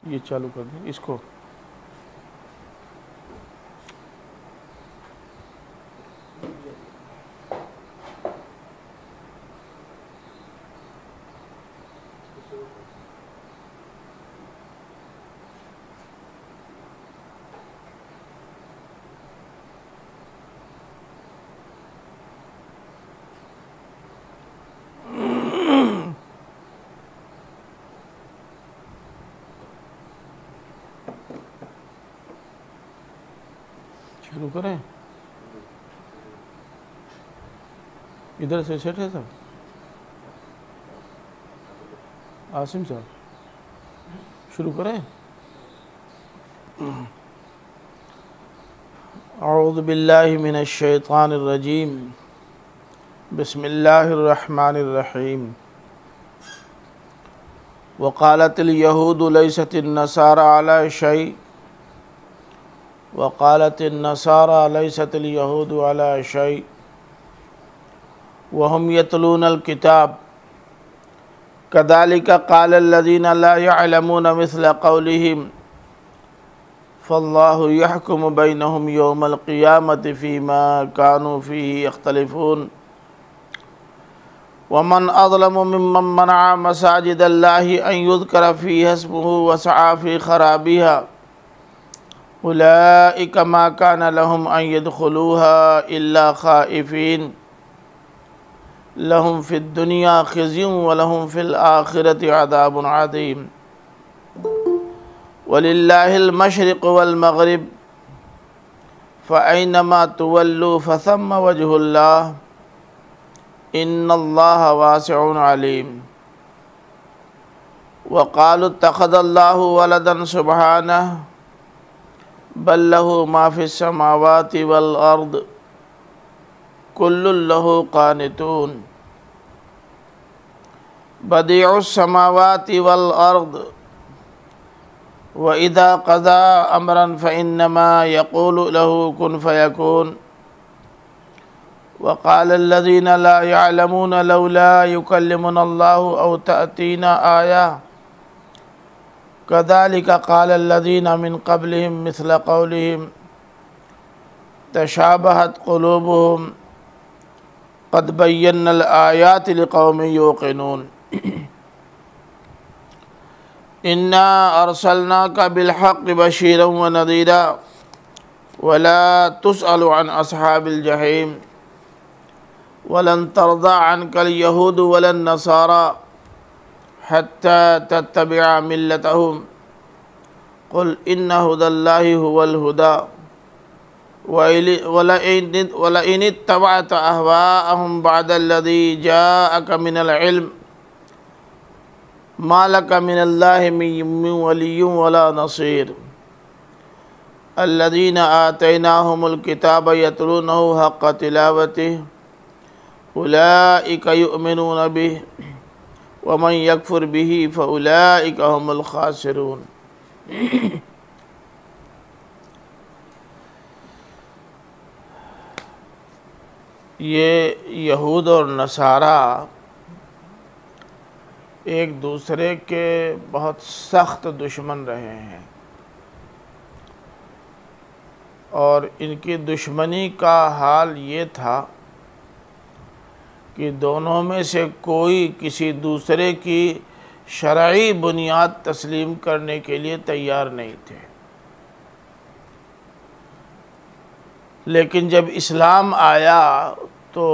ये चालू कर दें इसको। शुरू करें। इधर से सेट है सब। आसिम साहब शुरू करें। औज़ु बिल्लाहि मिनश शैतानिर रजीम। बिस्मिल्लाहिर रहमानिर रहीम। वक़ालतिल यहूदु लैसतिन नसारा अला शै वक़ालतिन नसारा लैसतिल यहूदु अला शै वहुम यतलूनल किताब कज़ालिका क़ालल्लज़ीना ला यअलमूना मिस्ला क़ौलिहिम फ़ल्लाहु यहकुमु बैनहुम यौमल क़ियामति फ़ीमा कानू फ़ीहि यख्तलिफ़ून वमन अज़लमु मिम्मन मनअ मसाजिदल्लाहि अन युज़करा फ़ीहा इस्मुहु वसअ फ़ी ख़राबिहा उलाइका मा कान लहुम अन यदख़ुलूहा इल्ला ख़ाइफ़ीन लहुम फ़िद दुनिया ख़िज़्युन व लहुम फ़िल आख़िरति अज़ाबुन अज़ीम वलिल्लाहिल मशरिक़ु वल मग़रिब फ़अय्नमा तुवल्लू फ़थम्मा वजहुल्लाह इन्नल्लाहा वासिउन अलीम। वक़ालू इत्तख़ज़ल्लाहु वलदन सुब्हानहु बल लहू मा फ़िस समावाति वल अर्द कुल्लुन लहू क़ानितून बदीउस समावाति वल अर्द व इज़ा क़ज़ा अमरन फ़इन्नमा यक़ूलु लहू कुन फ़यकून वक़ालल्लज़ीना ला यअलमूना लौला युकल्लिमुनल्लाहु औ तअतीना आया कज़ालिका क़ालल्लज़ीना मिन क़ब्लिहिम मिस्ला क़ौलिहिम तशाबहत क़ुलूबुहुम क़द बय्यन्नल आयाति लिक़ौमिन युक़िनून। इन्ना अरसलनाका बिलहक़्क़ि बशीरन व नज़ीरा वला तुसअलु अन अस्हाबिल जहीम वलन तर्ज़ा अन्कल यहूदु वलन नसारा हत्ता तत्तबिअ मिल्लतहुम क़ुल इन्ना हुदल्लाहि हुवल हुदा वलइन इत्तबअत अहवाअहुम बअदल्लज़ी जाअक मिनल इल्म मा लक मिनल्लाहि मिन वलिय्यिन वला नसीर अल्लज़ीना आतैनाहुमुल किताब यतलूनहु हक़्क़ तिलावतिहि उलाइका युमिनून बिहि वमन यकफुर बिहि फउलाइका हुमुल खासिरून। ये यहूद और नसारा एक दूसरे के बहुत सख्त दुश्मन रहे हैं और इनकी दुश्मनी का हाल ये था कि दोनों में से कोई किसी दूसरे की शरई बुनियाद तस्लीम करने के लिए तैयार नहीं थे। लेकिन जब इस्लाम आया तो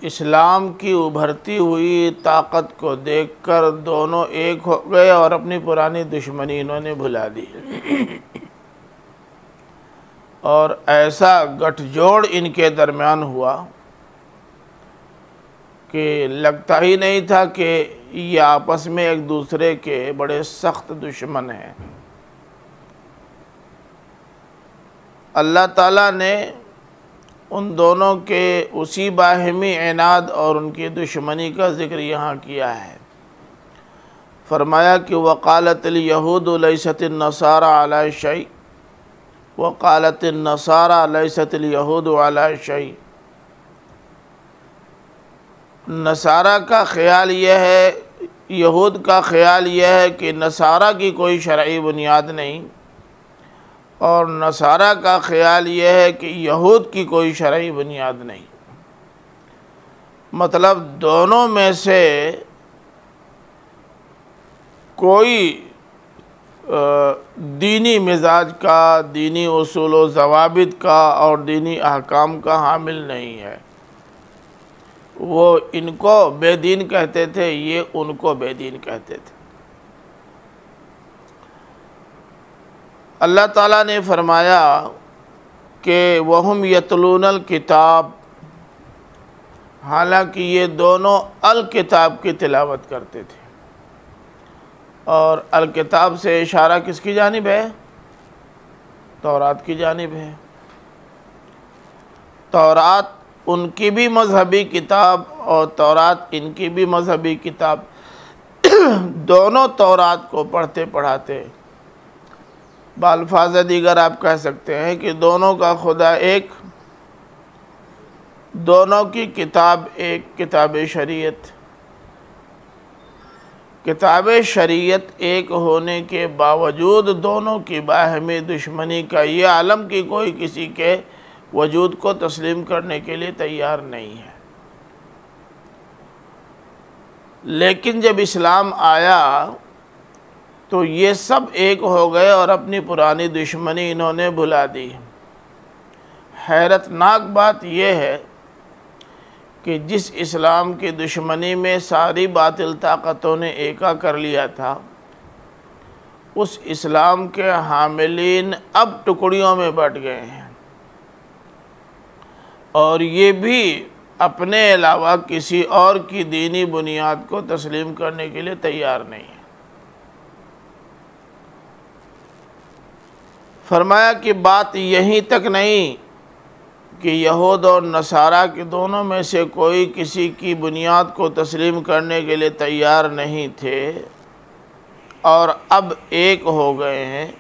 इस्लाम की उभरती हुई ताकत को देखकर दोनों एक हो गए और अपनी पुरानी दुश्मनी इन्होंने भुला दी और ऐसा गठजोड़ इनके दरमियान हुआ कि लगता ही नहीं था कि ये आपस में एक दूसरे के बड़े सख्त दुश्मन हैं। अल्लाह ताला ने उन दोनों के उसी बाहिमी इनाद और उनकी दुश्मनी का ज़िक्र यहाँ किया है। फरमाया कि वक़ालतिल यहूदु लैसतिन नसारा अला शै वक़ालतिन नसारा लैसतिल यहूदु अला शै। नसारा का ख़्याल यह है, यहूद का ख़्याल यह है कि नसारा की कोई शरई बुनियाद नहीं, और नसारा का ख़्याल यह है कि यहूद की कोई शरई बुनियाद नहीं। मतलब दोनों में से कोई दीनी मिजाज का, दीनी उसूल व ज़वाबित का और दीनी अहकाम का हामिल नहीं है। वो इनको बेदीन कहते थे, ये उनको बेदीन कहते थे। अल्लाह ताला ने फरमाया कि वहुम यतलूनल किताब, हालांकि ये दोनों अल किताब की तिलावत करते थे। और अल किताब से इशारा किसकी जानिब है? तौरात की जानिब है। तौरात उनकी भी मजहबी किताब और तौरात इनकी भी मजहबी किताब। दोनों तौरात को पढ़ते पढ़ाते, बाल्फाज़ दीगर आप कह सकते हैं कि दोनों का खुदा एक, दोनों की किताब एक, किताब शरीयत। किताब शरीयत एक होने के बावजूद दोनों की बाहमी दुश्मनी का ये आलम कि कोई किसी के वजूद को तस्लीम करने के लिए तैयार नहीं है। लेकिन जब इस्लाम आया तो ये सब एक हो गए और अपनी पुरानी दुश्मनी इन्होंने भुला दी। हैरतनाक बात यह है कि जिस इस्लाम की दुश्मनी में सारी बातिल ताकतों ने एका कर लिया था, उस इस्लाम के हामिलीन अब टुकड़ियों में बट गए हैं, और ये भी अपने अलावा किसी और की दीनी बुनियाद को तस्लीम करने के लिए तैयार नहीं है। फरमाया कि बात यहीं तक नहीं कि यहूद और नसारा के दोनों में से कोई किसी की बुनियाद को तस्लीम करने के लिए तैयार नहीं थे और अब एक हो गए हैं,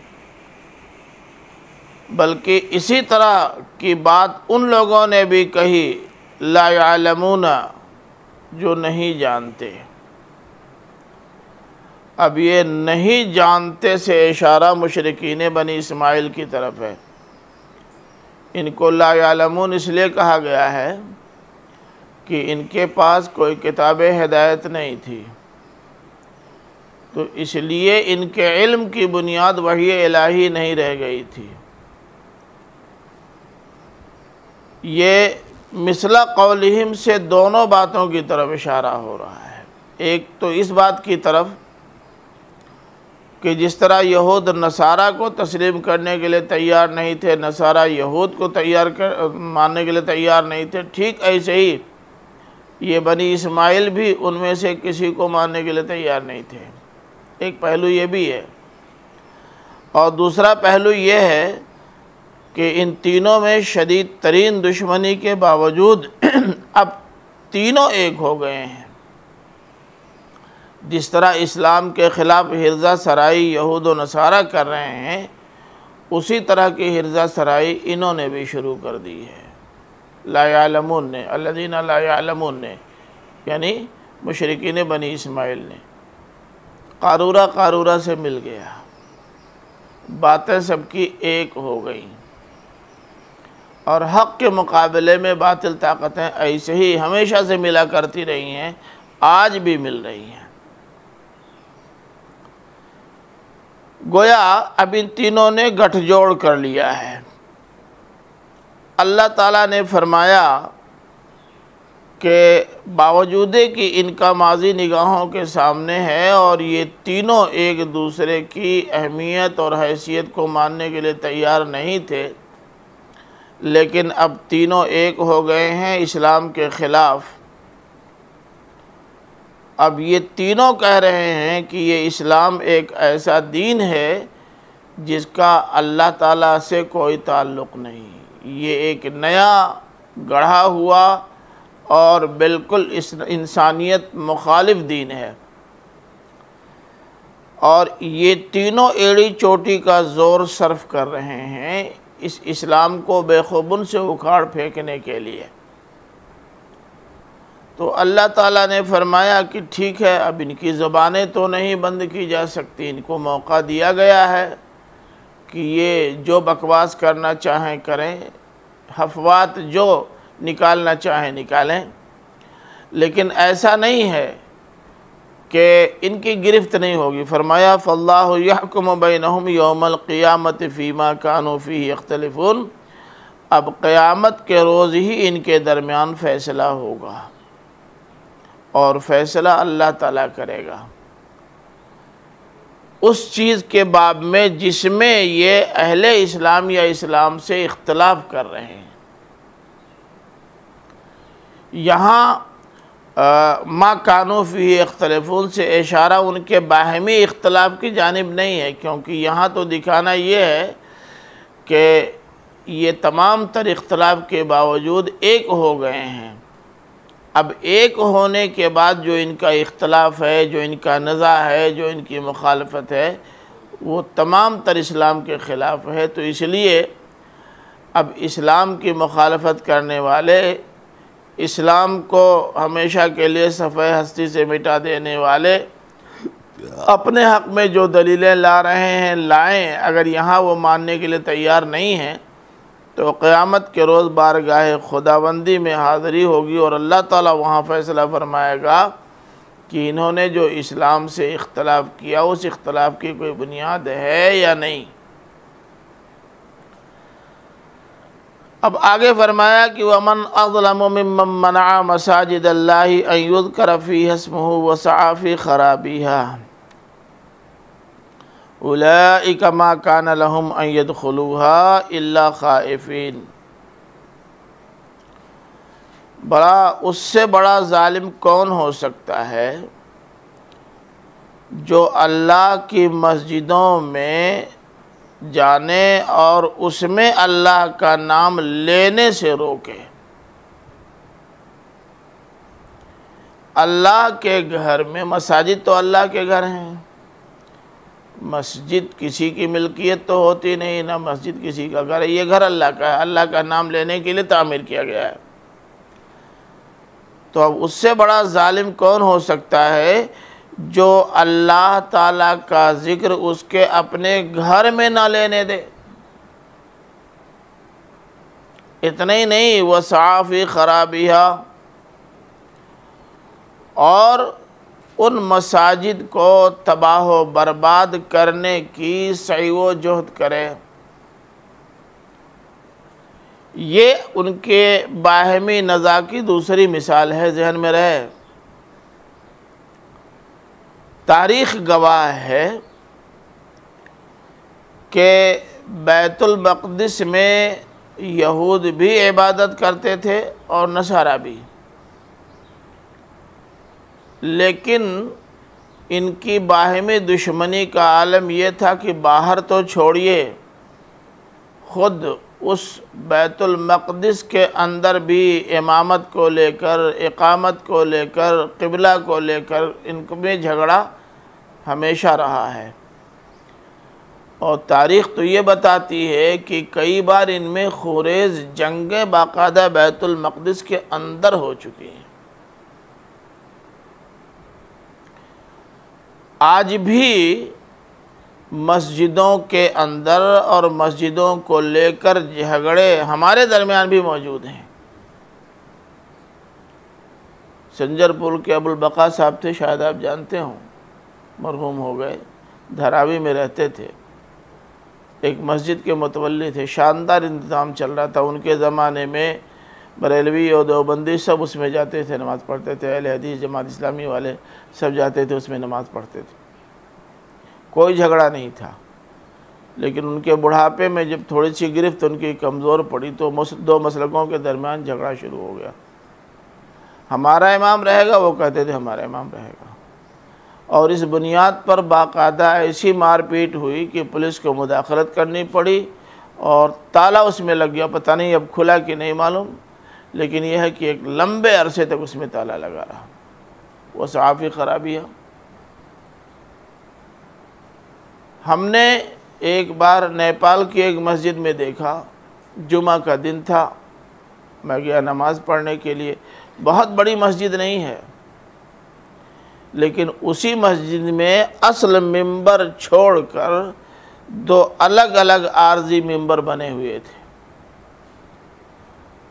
बल्कि इसी तरह की बात उन लोगों ने भी कही ला यालमूना, जो नहीं जानते। अब ये नहीं जानते से इशारा मुशरिकीन बनी इस्माइल की तरफ है। इनको ला यालमून इसलिए कहा गया है कि इनके पास कोई किताब हिदायत नहीं थी, तो इसलिए इनके इल्म की बुनियाद वही इलाही नहीं रह गई थी। ये मिसला कौलिहिम से दोनों बातों की तरफ इशारा हो रहा है। एक तो इस बात की तरफ कि जिस तरह यहूद नसारा को तस्लीम करने के लिए तैयार नहीं थे, नसारा यहूद को मानने के लिए तैयार नहीं थे, ठीक ऐसे ही ये बनी इस्माइल भी उनमें से किसी को मानने के लिए तैयार नहीं थे। एक पहलू ये भी है, और दूसरा पहलू ये है कि इन तीनों में शदीद तरीन दुश्मनी के बावजूद अब तीनों एक हो गए हैं। जिस तरह इस्लाम के ख़िलाफ़ हिर्ज़ा सराई यहूद व नसारा कर रहे हैं, उसी तरह की हिर्ज़ा सराई इन्होंने भी शुरू कर दी है। ला यालमून ने, अल्लज़ीना ला यालमून ने, यानी मुशरिकीन बनी इस्माइल ने। कारूरा से मिल गया, बातें सबकी एक हो गई, और हक़ के मुकाबले में बातिल ताकतें ऐसे ही हमेशा से मिला करती रही हैं, आज भी मिल रही हैं। गोया अब इन तीनों ने गठजोड़ कर लिया है। अल्लाह ताला ने फरमाया कि बावजूद कि इनका माजी निगाहों के सामने है और ये तीनों एक दूसरे की अहमियत और हैसियत को मानने के लिए तैयार नहीं थे, लेकिन अब तीनों एक हो गए हैं इस्लाम के ख़िलाफ़। अब ये तीनों कह रहे हैं कि ये इस्लाम एक ऐसा दीन है जिसका अल्लाह ताला से कोई ताल्लुक़ नहीं। ये एक नया गढ़ा हुआ और बिल्कुल इस इंसानियत मुखालिफ दीन है, और ये तीनों एड़ी चोटी का ज़ोर सर्फ कर रहे हैं इस इस्लाम को बेखुबुन से उखाड़ फेंकने के लिए। तो अल्लाह ताला ने फरमाया कि ठीक है, अब इनकी ज़बानें तो नहीं बंद की जा सकती, इनको मौका दिया गया है कि ये जो बकवास करना चाहें करें, हफ़वात जो निकालना चाहें निकालें, लेकिन ऐसा नहीं है कि इनकी गिरफ्त नहीं होगी। फरमाया फ़ल्लाहु यहकुमु बैनहुम यौमल क़ियामति फ़ीमा कानू फ़ीही यख्तलिफ़ून, अब क़यामत के रोज़ ही इनके दरमियान फ़ैसला होगा और फ़ैसला अल्लाह ताला करेगा उस चीज़ के बाब में जिसमें ये अहले इस्लाम या इस्लाम से इख्तलाफ कर रहे हैं। यहाँ मा कानू फ़ीही यख्तलिफ़ून से इशारा उनके बाहमी इख्तलाफ की जानिब नहीं है, क्योंकि यहाँ तो दिखाना ये है कि ये तमाम तर इख्तलाफ के बावजूद एक हो गए हैं। अब एक होने के बाद जो इनका इख्तलाफ है, जो इनका नज़ा है, जो इनकी मुखालफत है, वो तमाम तर इस्लाम के ख़िलाफ़ है। तो इसलिए अब इस्लाम की मुखालफत करने वाले, इस्लाम को हमेशा के लिए सफ़े हस्ती से मिटा देने वाले अपने हक़ में जो दलीलें ला रहे हैं लाएं, अगर यहाँ वो मानने के लिए तैयार नहीं हैं तो क़यामत के रोज़ बारगाह खुदाबंदी में हाज़िरी होगी और अल्लाह ताला वहाँ फ़ैसला फरमाएगा कि इन्होंने जो इस्लाम से इख्तलाफ किया उस इख्तलाफ की कोई बुनियाद है या नहीं। अब आगे फरमाया कि वमन अज़लमु मिम्मन मनअ मसाजिदल्लाहि अन युज़करा फ़ीहा इस्मुहु व सअ फ़ी ख़राबिहा उलाइका मा कान लहुम अन यदखुलूहा इल्ला खाइफीन। उससे बड़ा जालिम कौन हो सकता है जो अल्लाह की मस्जिदों में जाने और उसमें अल्लाह का नाम लेने से रोके। अल्लाह के घर में, मसाजिद तो अल्लाह के घर हैं, मस्जिद किसी की मिल्कियत तो होती नहीं, ना मस्जिद किसी का घर है, ये घर अल्लाह का है, अल्लाह का नाम लेने के लिए तामीर किया गया है। तो अब उससे बड़ा जालिम कौन हो सकता है जो अल्लाह ताला का ज़िक्र उसके अपने घर में ना लेने दे। इतना ही नहीं, वह सअ फ़ी ख़राबिहा, और उन मसाजिद को तबाह व बर्बाद करने की सही व जुहद करे। ये उनके बाहमी नज़ा की दूसरी मिसाल है, जहन में रहे। तारीख़ गवाह है कि बैतुल मक़दिस में यहूद भी इबादत करते थे और नसारा भी, लेकिन इनकी बाहमी दुश्मनी का आलम यह था कि बाहर तो छोड़िए, ख़ुद उस बैतुल मक़दिस के अंदर भी इमामत को लेकर, इक़ामत को लेकर, क़िबला को लेकर इनमें झगड़ा हमेशा रहा है। और तारीख़ तो ये बताती है कि कई बार इनमें खुरेज़ जंगें बाकायदा बैतुल मक़दिस के अंदर हो चुकी हैं। आज भी मस्जिदों के अंदर और मस्जिदों को लेकर झगड़े हमारे दरमियान भी मौजूद हैं। संजरपुर के अबुल बका साहब थे, शायद आप जानते हो, मरहूम हो गए, धारावी में रहते थे, एक मस्जिद के मुतवल्ली थे, शानदार इंतज़ाम चल रहा था उनके ज़माने में। बरेलवी और देवबंदी सब उसमें जाते थे, नमाज़ पढ़ते थे, अहले हदीस जमात इस्लामी वाले सब जाते थे, उसमें नमाज़ पढ़ते थे, कोई झगड़ा नहीं था। लेकिन उनके बुढ़ापे में जब थोड़ी सी गिरफ्त उनकी कमज़ोर पड़ी तो दो मसलकों के दरमियान झगड़ा शुरू हो गया। हमारा इमाम रहेगा, वो कहते थे हमारा इमाम रहेगा, और इस बुनियाद पर बाकायदा ऐसी मारपीट हुई कि पुलिस को मुदाखलत करनी पड़ी और ताला उसमें लग गया। पता नहीं अब खुला कि नहीं मालूम, लेकिन यह है कि एक लंबे अरसे तक उसमें ताला लगा रहा। वो सअ फ़ी ख़राबिहा। हमने एक बार नेपाल की एक मस्जिद में देखा, जुमा का दिन था, मैं गया नमाज़ पढ़ने के लिए, बहुत बड़ी मस्जिद नहीं है, लेकिन उसी मस्जिद में असल मिंबर छोड़कर 2 अलग अलग आर्जी मिंबर बने हुए थे,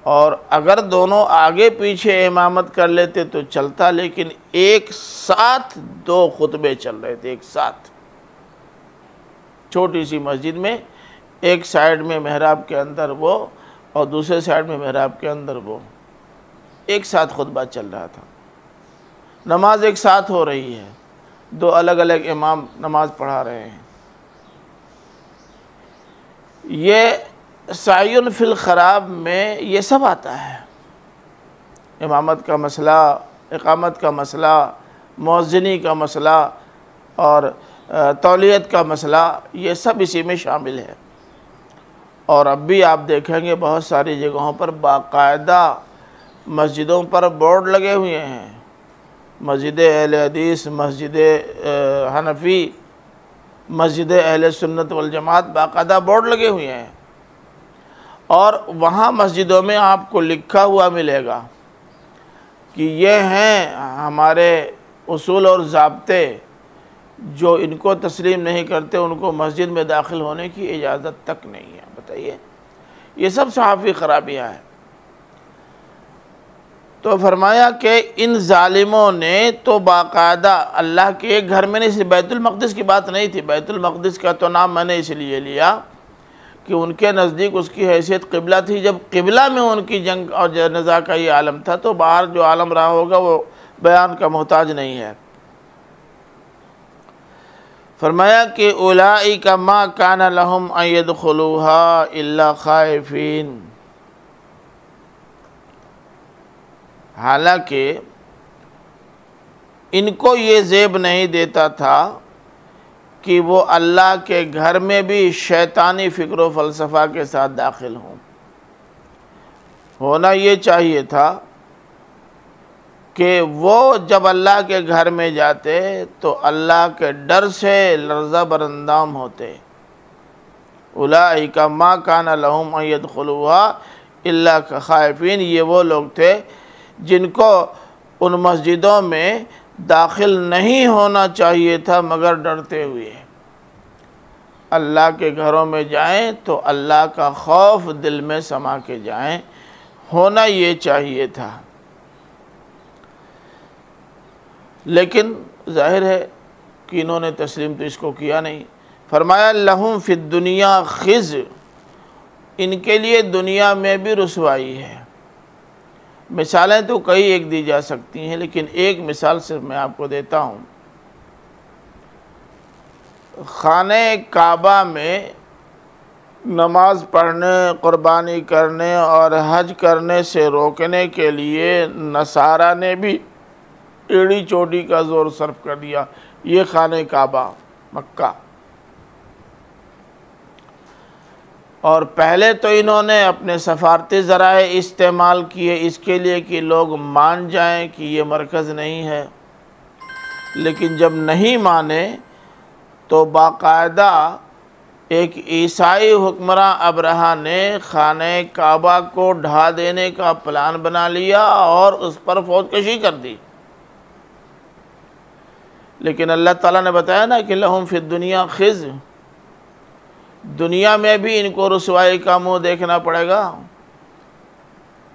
और अगर दोनों आगे पीछे इमामत कर लेते तो चलता, लेकिन एक साथ 2 खुतबे चल रहे थे एक साथ। छोटी सी मस्जिद में एक साइड में मेहराब के अंदर वो और दूसरे साइड में मेहराब के अंदर वो, एक साथ खुतबा चल रहा था। नमाज एक साथ हो रही है, 2 अलग अलग इमाम नमाज पढ़ा रहे हैं। ये सायुन फिल ख़राब में ये सब आता है। इमामत का मसला, इकामत का मसला, मौज़िनी का मसला और तौलियत का मसला, ये सब इसी में शामिल है। और अब भी आप देखेंगे बहुत सारी जगहों पर बाकायदा मस्जिदों पर बोर्ड लगे हुए हैं, मस्जिद अहले हदीस, मस्जिद हनफी, मस्जिद अहले सुन्नत वल जमात, बाकायदा बोर्ड लगे हुए हैं। और वहाँ मस्जिदों में आपको लिखा हुआ मिलेगा कि ये हैं हमारे उसूल और ज़ाब्ते, जो इनको तस्लीम नहीं करते उनको मस्जिद में दाखिल होने की इजाज़त तक नहीं है। बताइए, ये सब सहाफ़ी ख़राबियाँ हैं। तो फरमाया कि इन ज़ालिमों ने तो बाकायदा अल्लाह के एक घर में नहीं, सिर्फ बैतुल मक़दिस की बात नहीं थी, बैतुल मक़दिस का तो नाम मैंने इसलिए लिया कि उनके नज़दीक उसकी हैसियत क़िबला थी। जब क़िबला में उनकी जंग और नज़ा का ये आलम था, तो बाहर जो आलम रहा होगा वो बयान का मोहताज नहीं है। फरमाया कि उलाइका मा काना लहुम अन यदखुलूहा इल्ला खाइफीन, हालांकि इनको ये ज़ेब नहीं देता था कि वो अल्लाह के घर में भी शैतानी फ़िक्र व फ़लसफ़ा के साथ दाखिल हों। होना ये चाहिए था कि वो जब अल्लाह के घर में जाते तो अल्लाह के डर से लर्ज़ा बरंदाम होते। उलाइका मा काना लहुम अन यदखुलूहा इल्ला खाइफीन, ये वो लोग थे जिनको उन मस्जिदों में दाखिल नहीं होना चाहिए था मगर डरते हुए। अल्लाह के घरों में जाएं तो अल्लाह का खौफ दिल में समा के जाएं, होना ये चाहिए था। लेकिन जाहिर है कि इन्होंने तस्लीम तो इसको किया नहीं। फरमाया लहुम फिद दुनिया खिज़, इनके लिए दुनिया में भी रुसवाई है। मिसालें तो कई एक दी जा सकती हैं, लेकिन एक मिसाल सिर्फ मैं आपको देता हूँ। खाने काबा में नमाज पढ़ने, क़ुरबानी करने और हज करने से रोकने के लिए नसारा ने भी एड़ी चोटी का ज़ोर सर्फ कर दिया। ये खाने काबा मक्का, और पहले तो इन्होंने अपने सफारती ज़राए इस्तेमाल किए इसके लिए कि लोग मान जाएं कि ये मरकज़ नहीं है, लेकिन जब नहीं माने तो बाकायदा एक ईसाई हुक्मरान अबरहा ने खाने काबा को ढा देने का प्लान बना लिया और उस पर फौजकशी कर दी। लेकिन अल्लाह ताला ने बताया ना कि लहुम फिद दुनिया खिज़, दुनिया में भी इनको रुसवाई का मुँह देखना पड़ेगा।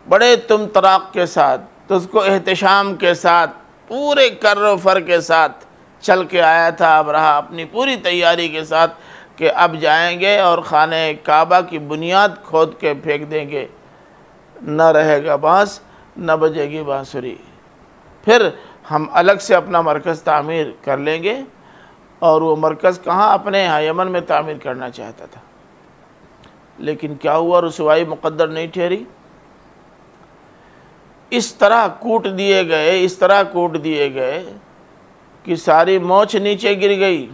बड़े तुम तराक के साथ, तो उसको एहतशाम के साथ, पूरे कर्र फर के साथ चल के आया था अबरहा अपनी पूरी तैयारी के साथ कि अब जाएंगे और खाने काबा की बुनियाद खोद के फेंक देंगे। न रहेगा बाँस, न बजेगी बाँसुरी, फिर हम अलग से अपना मरकज़ तामीर कर लेंगे। और वो मरकज़ कहाँ? अपने यहाँ यमन में तामीर करना चाहता था। लेकिन क्या हुआ? रुसवाई मुक़द्दर नहीं ठहरी। इस तरह कूट दिए गए, इस तरह कूट दिए गए कि सारी मोच नीचे गिर गई,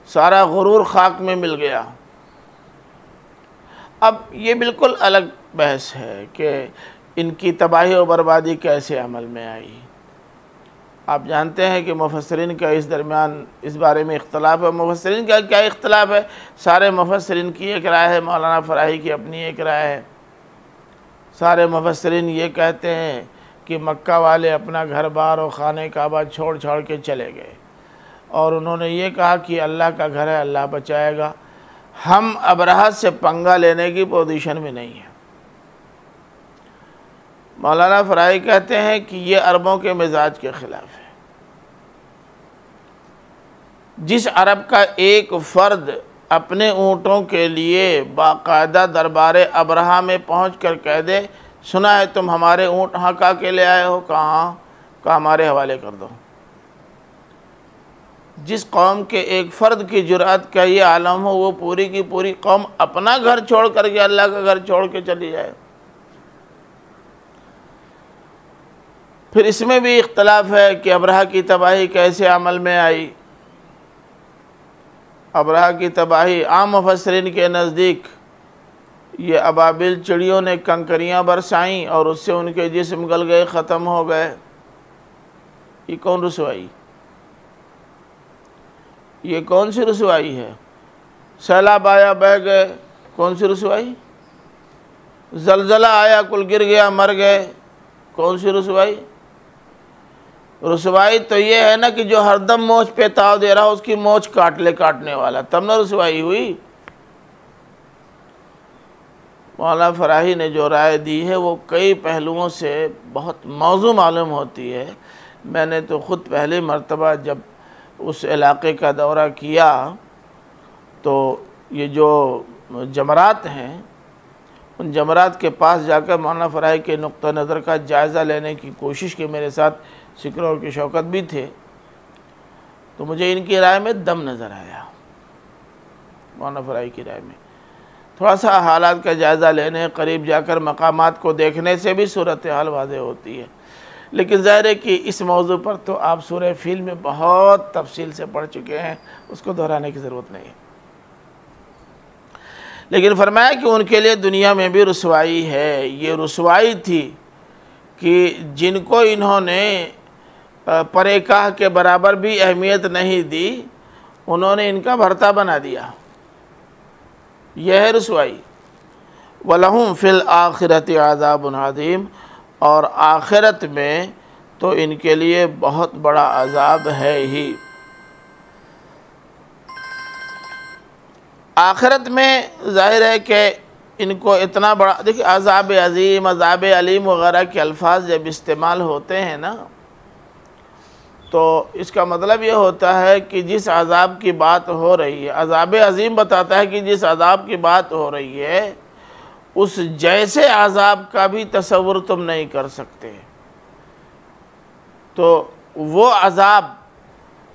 सारा गुरूर खाक में मिल गया। अब ये बिल्कुल अलग बहस है कि इनकी तबाही और बर्बादी कैसे अमल में आई। आप जानते हैं कि मुफस्सिरीन का इस दरमियान इस बारे में इख्तलाफ है। मुफस्सिरीन का क्या इख्तलाफ है? सारे मुफस्सिरीन की एक राय है, मौलाना फ़राही की अपनी एक राय है। सारे मुफस्सिरीन ये कहते हैं कि मक्का वाले अपना घर बार और खाने काबा छोड़ छोड़ के चले गए और उन्होंने ये कहा कि अल्लाह का घर है, अल्लाह बचाएगा, हम अबरहा से पंगा लेने की पोजीशन में नहीं है। मौलाना फराई कहते हैं कि ये अरबों के मिजाज के ख़िलाफ़ है। जिस अरब का एक फ़र्द अपने ऊँटों के लिए बाकायदा दरबार अबरहा में पहुँच कर कह दे, सुना है तुम हमारे ऊँट हका के ले आए हो, कहाँ का हमारे हवाले कर दो। जिस कौम के एक फ़र्द की जुरात का ये आलम हो, वो पूरी की पूरी कौम अपना घर छोड़ करके अल्लाह का घर छोड़ के चली जाए। फिर इसमें भी इख्तलाफ है कि अबरहा की तबाही कैसे अमल में आई। अबरहा की तबाही आम मुफस्सिरीन के नज़दीक ये अबाबिल चिड़ियों ने कंकरियाँ बरसाईं और उससे उनके जिस्म गल गए, ख़त्म हो गए। ये कौन रुसवाई, ये कौन सी रुसवाई है? सैलाब आया बह गए, कौन सी रुसवाई? जलजला आया कुल गिर गया मर गए, कौन सी रुसवाई? रुसवाई तो ये है ना कि जो हरदम मोच पे ताव दे रहा उसकी मोच काट ले काटने वाला, तब ना रुसवाई हुई। मौलाना फराही ने जो राय दी है वो कई पहलुओं से बहुत मौजू मालूम होती है। मैंने तो ख़ुद पहली मर्तबा जब उस इलाक़े का दौरा किया तो ये जो जमरात हैं, उन जमरात के पास जाकर मौलाना फराही के नुक्ता नज़र का जायज़ा लेने की कोशिश की। मेरे साथ सिक्र और की शौकत भी थे, तो मुझे इनकी राय में दम नज़र आया। मौलाना फराही की राय में थोड़ा सा हालात का जायज़ा लेने, करीब जाकर मकामात को देखने से भी सूरत हाल वाज़ेह होती है। लेकिन ज़ाहिर है कि इस मौजू पर तो आप सूरह फील में बहुत तफसील से पढ़ चुके हैं, उसको दोहराने की ज़रूरत नहीं है। लेकिन फरमाया कि उनके लिए दुनिया में भी रुसवाई है। ये रुसवाई थी कि जिनको इन्होंने परेकाह के बराबर भी अहमियत नहीं दी, उन्होंने इनका भरता बना दिया। यह है रुसवाई। वलहुम फिल आखिरति अज़ाबुन अज़ीम, और आखिरत में तो इनके लिए बहुत बड़ा अज़ाब है ही। आखिरत में ज़ाहिर है कि इनको इतना बड़ा, देखिए अज़ाब अज़ीम, अज़ाब अलीम वग़ैरह के अल्फाज जब इस्तेमाल होते हैं ना, तो इसका मतलब ये होता है कि जिस अज़ाब की बात हो रही है, अज़ाब अज़ीम बताता है कि जिस अज़ाब की बात हो रही है उस जैसे अज़ाब का भी तसव्वुर तुम नहीं कर सकते। तो वो अज़ाब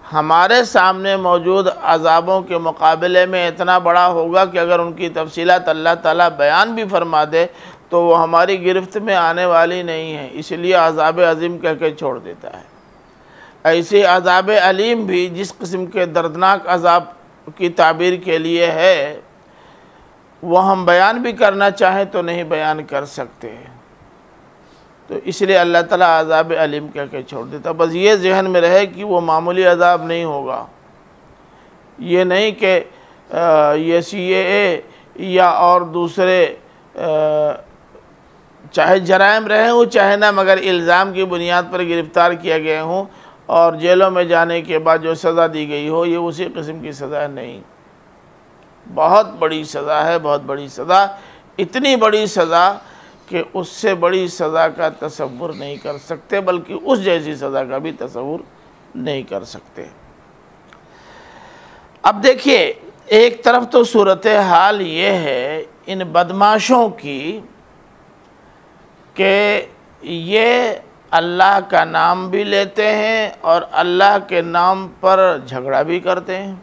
हमारे सामने मौजूद अज़ाबों के मुकाबले में इतना बड़ा होगा कि अगर उनकी तफसीलात अल्लाह ताला बयान भी फरमा दे तो वो हमारी गिरफ्त में आने वाली नहीं है, इसलिए अज़ाब अज़ीम कह के छोड़ देता है। ऐसे अज़ाब अलीम भी जिस किस्म के दर्दनाक अज़ाब की ताबीर के लिए है, वो हम बयान भी करना चाहें तो नहीं बयान कर सकते। तो इसलिए अल्लाह ताला अज़ाब अलीम कह के छोड़ देता। बस ये जहन में रहे कि वो मामूली अज़ाब नहीं होगा। ये नहीं कि ये CAA या और दूसरे चाहे जराइम रहे हों चाहे ना, मगर इल्ज़ाम की बुनियाद पर गिरफ़्तार किया गए हों और जेलों में जाने के बाद जो सज़ा दी गई हो, ये उसी किस्म की सज़ा नहीं। बहुत बड़ी सज़ा है, बहुत बड़ी सज़ा, इतनी बड़ी सज़ा कि उससे बड़ी सज़ा का तसव्वुर नहीं कर सकते, बल्कि उस जैसी सज़ा का भी तसव्वुर नहीं कर सकते। अब देखिए, एक तरफ तो सूरत हाल ये है इन बदमाशों की कि ये अल्लाह का नाम भी लेते हैं और अल्लाह के नाम पर झगड़ा भी करते हैं।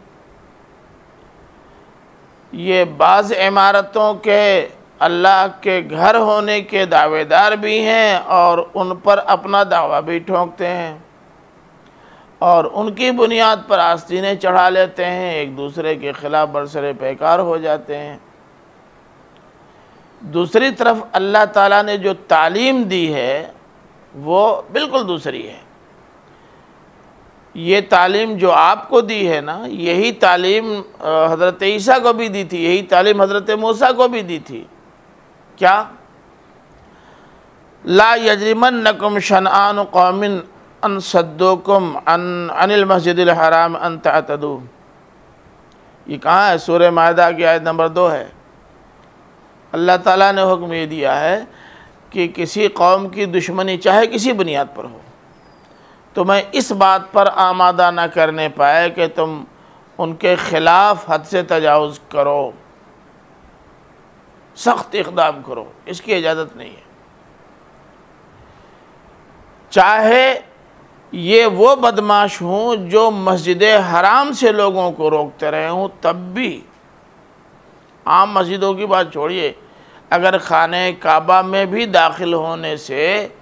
ये बाज़ इमारतों के अल्लाह के घर होने के दावेदार भी हैं और उन पर अपना दावा भी ठोंकते हैं और उनकी बुनियाद पर आस्तीनें चढ़ा लेते हैं, एक दूसरे के ख़िलाफ़ बरसरे पैकार हो जाते हैं। दूसरी तरफ अल्लाह ताला ने जो तालीम दी है वो बिल्कुल दूसरी है। ये तालीम जो आपको दी है ना, यही तालीम हज़रत ईसा को भी दी थी, यही तालीम हज़रत मूसा को भी दी थी। क्या? ला यजरिमन्नकुम शनआन कौमिन अन सद्दुकुम अनिल मस्जिदिल हराम अन तअतदू। ये कहाँ है? सूरह माइदा की आयत नंबर 2 है। अल्लाह ताला ने हुक्म ये दिया है कि किसी कौम की दुश्मनी चाहे किसी बुनियाद पर हो, तो मैं इस बात पर आमादा न करने पाए कि तुम उनके ख़िलाफ़ हद से तजावुज़ करो, सख्त इक़दाम करो, इसकी इजाज़त नहीं है। चाहे ये वो बदमाश हूँ जो मस्जिद हराम से लोगों को रोकते रहे हूँ, तब भी आम मस्जिदों की बात छोड़िए, अगर खाने काबा में भी दाखिल होने से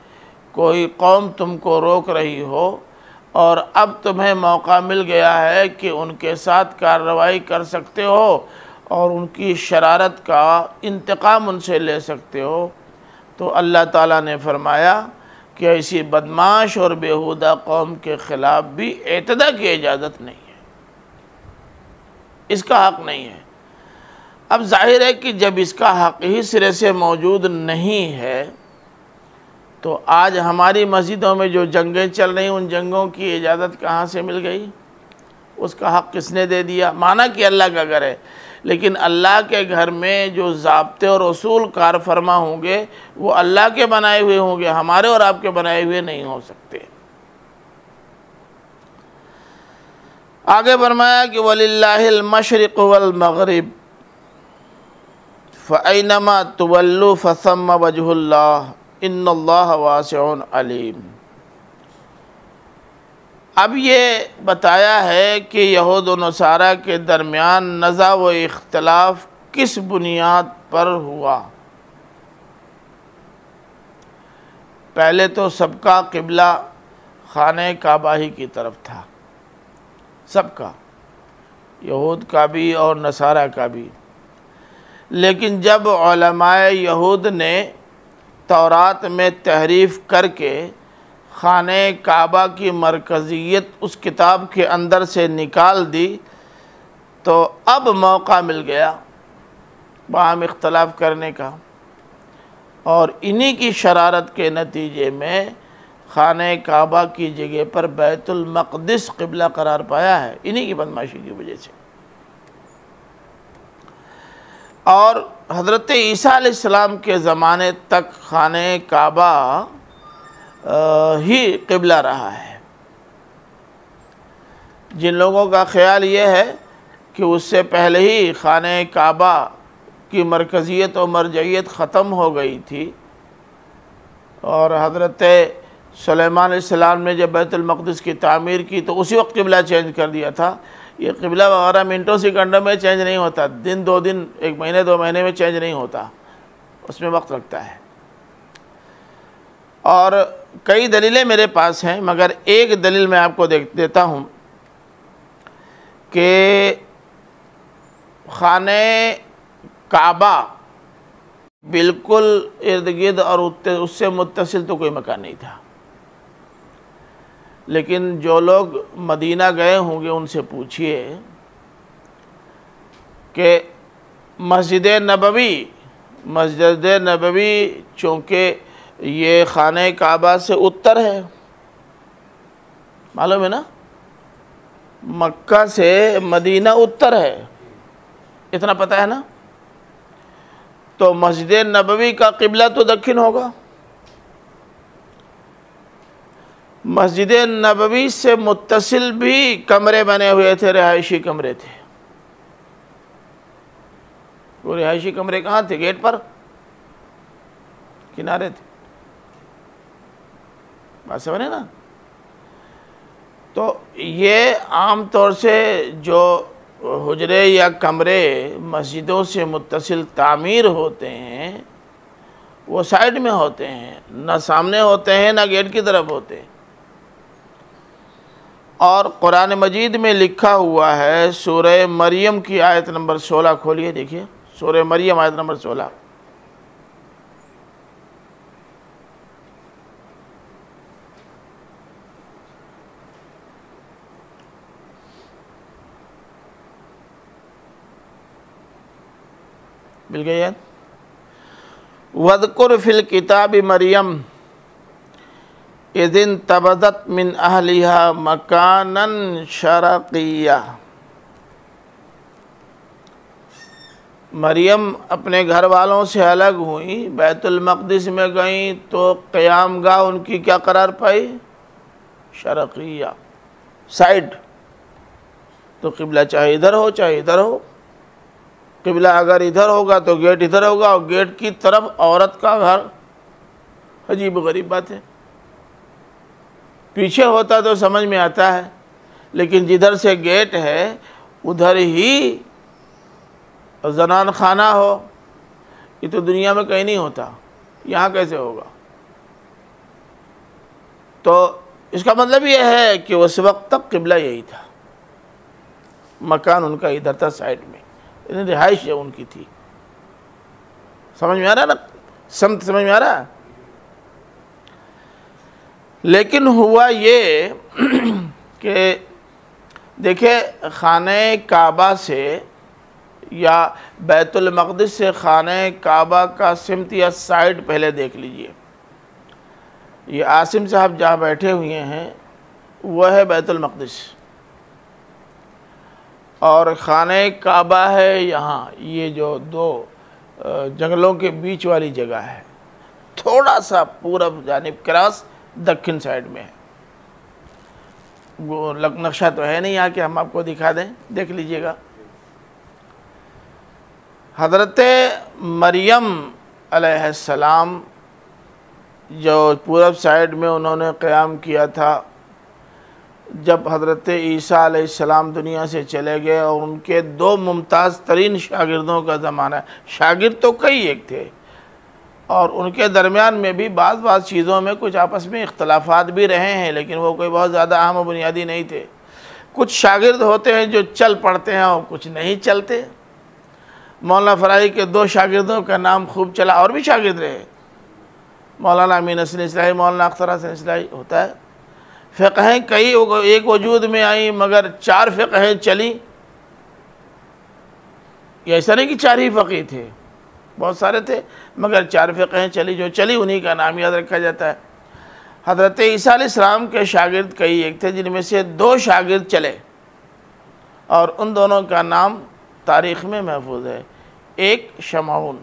कोई कौम तुमको रोक रही हो और अब तुम्हें मौका मिल गया है कि उनके साथ कार्रवाई कर सकते हो और उनकी शरारत का इंतकाम उनसे ले सकते हो, तो अल्लाह ताला ने फरमाया कि ऐसी बदमाश और बेहुदा कौम के ख़िलाफ़ भी एतदा की इजाज़त नहीं है, इसका हक़ नहीं है। अब जाहिर है कि जब इसका हक़ ही सिरे से मौजूद नहीं है, तो आज हमारी मस्जिदों में जो जंगें चल रही, उन जंगों की इजाज़त कहाँ से मिल गई? उसका हक़ किसने दे दिया? माना कि अल्लाह का घर है, लेकिन अल्लाह के घर में जो ज़ाब्ते और उसूल कार फरमा होंगे वो अल्लाह के बनाए हुए होंगे, हमारे और आपके बनाए हुए नहीं हो सकते। आगे फरमाया कि वलिल्लाहिल मशरिक़ वल मग़रिब फ़अयनमा तुवल्लू फ़सम्मा वजहुल्लाह इन्नल्लाह वासिउन अलीम। अब ये बताया है कि यहूद व नसारा के दरमियान नज़ा व इख्तलाफ किस बुनियाद पर हुआ। पहले तो सबका क़िबला खाने काबा ही की तरफ था, सबका, यहूद का भी और नसारा का भी। लेकिन जब उलमाए यहूद ने तौरात में तहरीफ़ करके खाने काबा की मरकज़ियत उस किताब के अंदर से निकाल दी, तो अब मौका मिल गया बाहम इख्तलाफ करने का, और इन्हीं की शरारत के नतीजे में खाने काबा की जगह पर बैतुल मक़दिस क़िबला करार पाया है, इन्हीं की बदमाशी की वजह से। और हज़रत ईसा अलैहिस्सलाम के ज़माने तक खाने काबा ही क़िबला रहा है। जिन लोगों का ख़्याल ये है कि उससे पहले ही खाने काबा की मरकज़ियत और मरजइयत ख़त्म हो गई थी और हज़रत सुलेमान अलैहिस्सलाम ने जब बैतुल मक़दिस की तामीर की तो उसी वक्त क़िबला चेंज कर दिया था। ये क़िबला वगैरह मिनटों सेकंडों में चेंज नहीं होता, दिन 2 दिन, 1 महीने 2 महीने में चेंज नहीं होता, उसमें वक्त लगता है। और कई दलीलें मेरे पास हैं, मगर एक दलील मैं आपको देता हूँ कि खाने काबा बिल्कुल इर्द गिर्द और उससे मुत्तसिल तो कोई मकान नहीं था। लेकिन जो लोग मदीना गए होंगे उनसे पूछिए कि मस्जिद नबवी चूँकि ये खाने काबा से उत्तर है, मालूम है ना, मक्का से मदीना उत्तर है, इतना पता है ना, तो मस्जिद नबवी का क़िबला तो दक्षिण होगा। मस्जिद नबवी से मुत्तसिल भी कमरे बने हुए थे, रिहायशी कमरे थे। वो रिहायशी कमरे कहाँ थे? गेट पर, किनारे थे, बात समझे ना। तो ये आम तौर से जो हुजरे या कमरे मस्जिदों से मुत्तसिल तामीर होते हैं वो साइड में होते हैं, ना सामने होते हैं ना गेट की तरफ होते हैं। और कुरान मजीद में लिखा हुआ है, सूरह मरियम की आयत नंबर 16 खोलिए, देखिए सूरह मरियम आयत नंबर 16। मिल गई याद? वज़कुर फ़िल किताबि मरियम इज़िन तबज़त मिन अहलिहा मकानन शरक़िय्या। मरियम अपने घर वालों से अलग हुई, बैतुल मक़दिस में गई तो क़यामगाह उनकी क्या करार पाई? शरक़िय्या, साइड। तो क़िबला चाहे इधर हो चाहे इधर हो, क़िबला अगर इधर होगा तो गेट इधर होगा और गेट की तरफ औरत का घर। अजीब गरीब बात है। पीछे होता तो समझ में आता है, लेकिन जिधर से गेट है उधर ही ज़नान खाना हो। ये तो दुनिया में कहीं नहीं होता, यहाँ कैसे होगा? तो इसका मतलब यह है कि उस वक्त तक क़िबला यही था, मकान उनका इधर था साइड में, रिहाइश उनकी थी। समझ में आ रहा है ना? समझ में आ रहा है? लेकिन हुआ ये कि देखिए, खाने काबा से या बैतुल मक़दिस से खाने काबा का सिमत या साइड पहले देख लीजिए। ये आसिम साहब जहाँ बैठे हुए हैं वह है बैतुल मक़दिस, और खाने काबा है यहाँ, ये जो दो जंगलों के बीच वाली जगह है, थोड़ा सा पूरब जानिब क्रॉस दक्षिण साइड में है। वो नक्शा तो है नहीं यहाँ के, हम आपको दिखा दें, देख लीजिएगा। हज़रत मरियम अलैहिस्सलाम जो पूरब साइड में उन्होंने क़याम किया था, जब हज़रत ईसा अलैहिस्सलाम दुनिया से चले गए और उनके दो मुमताज़ तरीन शागिर्दों का ज़माना है। शागिर्द तो कई एक थे और उनके दरमियान में भी बाज़ चीज़ों में कुछ आपस में इख्तलाफात भी रहे हैं, लेकिन वो कोई बहुत ज़्यादा अहम और बुनियादी नहीं थे। कुछ शागिर्द होते हैं जो चल पड़ते हैं और कुछ नहीं चलते। मौलाना फ़राई के दो शागिर्दों का नाम खूब चला, और भी शागिर्द रहे, मौलाना अमीन हसन इस्लाही, मौलाना अख्तर हसन इस्लाही। होता है फ़िक़हें कई एक वजूद में आई, मगर चार फ़िक़हें चली। ऐसा नहीं कि चार ही फ़क़ीह थे, बहुत सारे थे, मगर चार फ़िक़हें चली। जो चली उन्हीं का नाम याद रखा जाता है। हज़रत ईसा अलैहिस्सलाम के शागिर्द कई एक थे, जिनमें से दो शागिर्द चले और उन दोनों का नाम तारीख़ में महफूज है। एक शमऊन,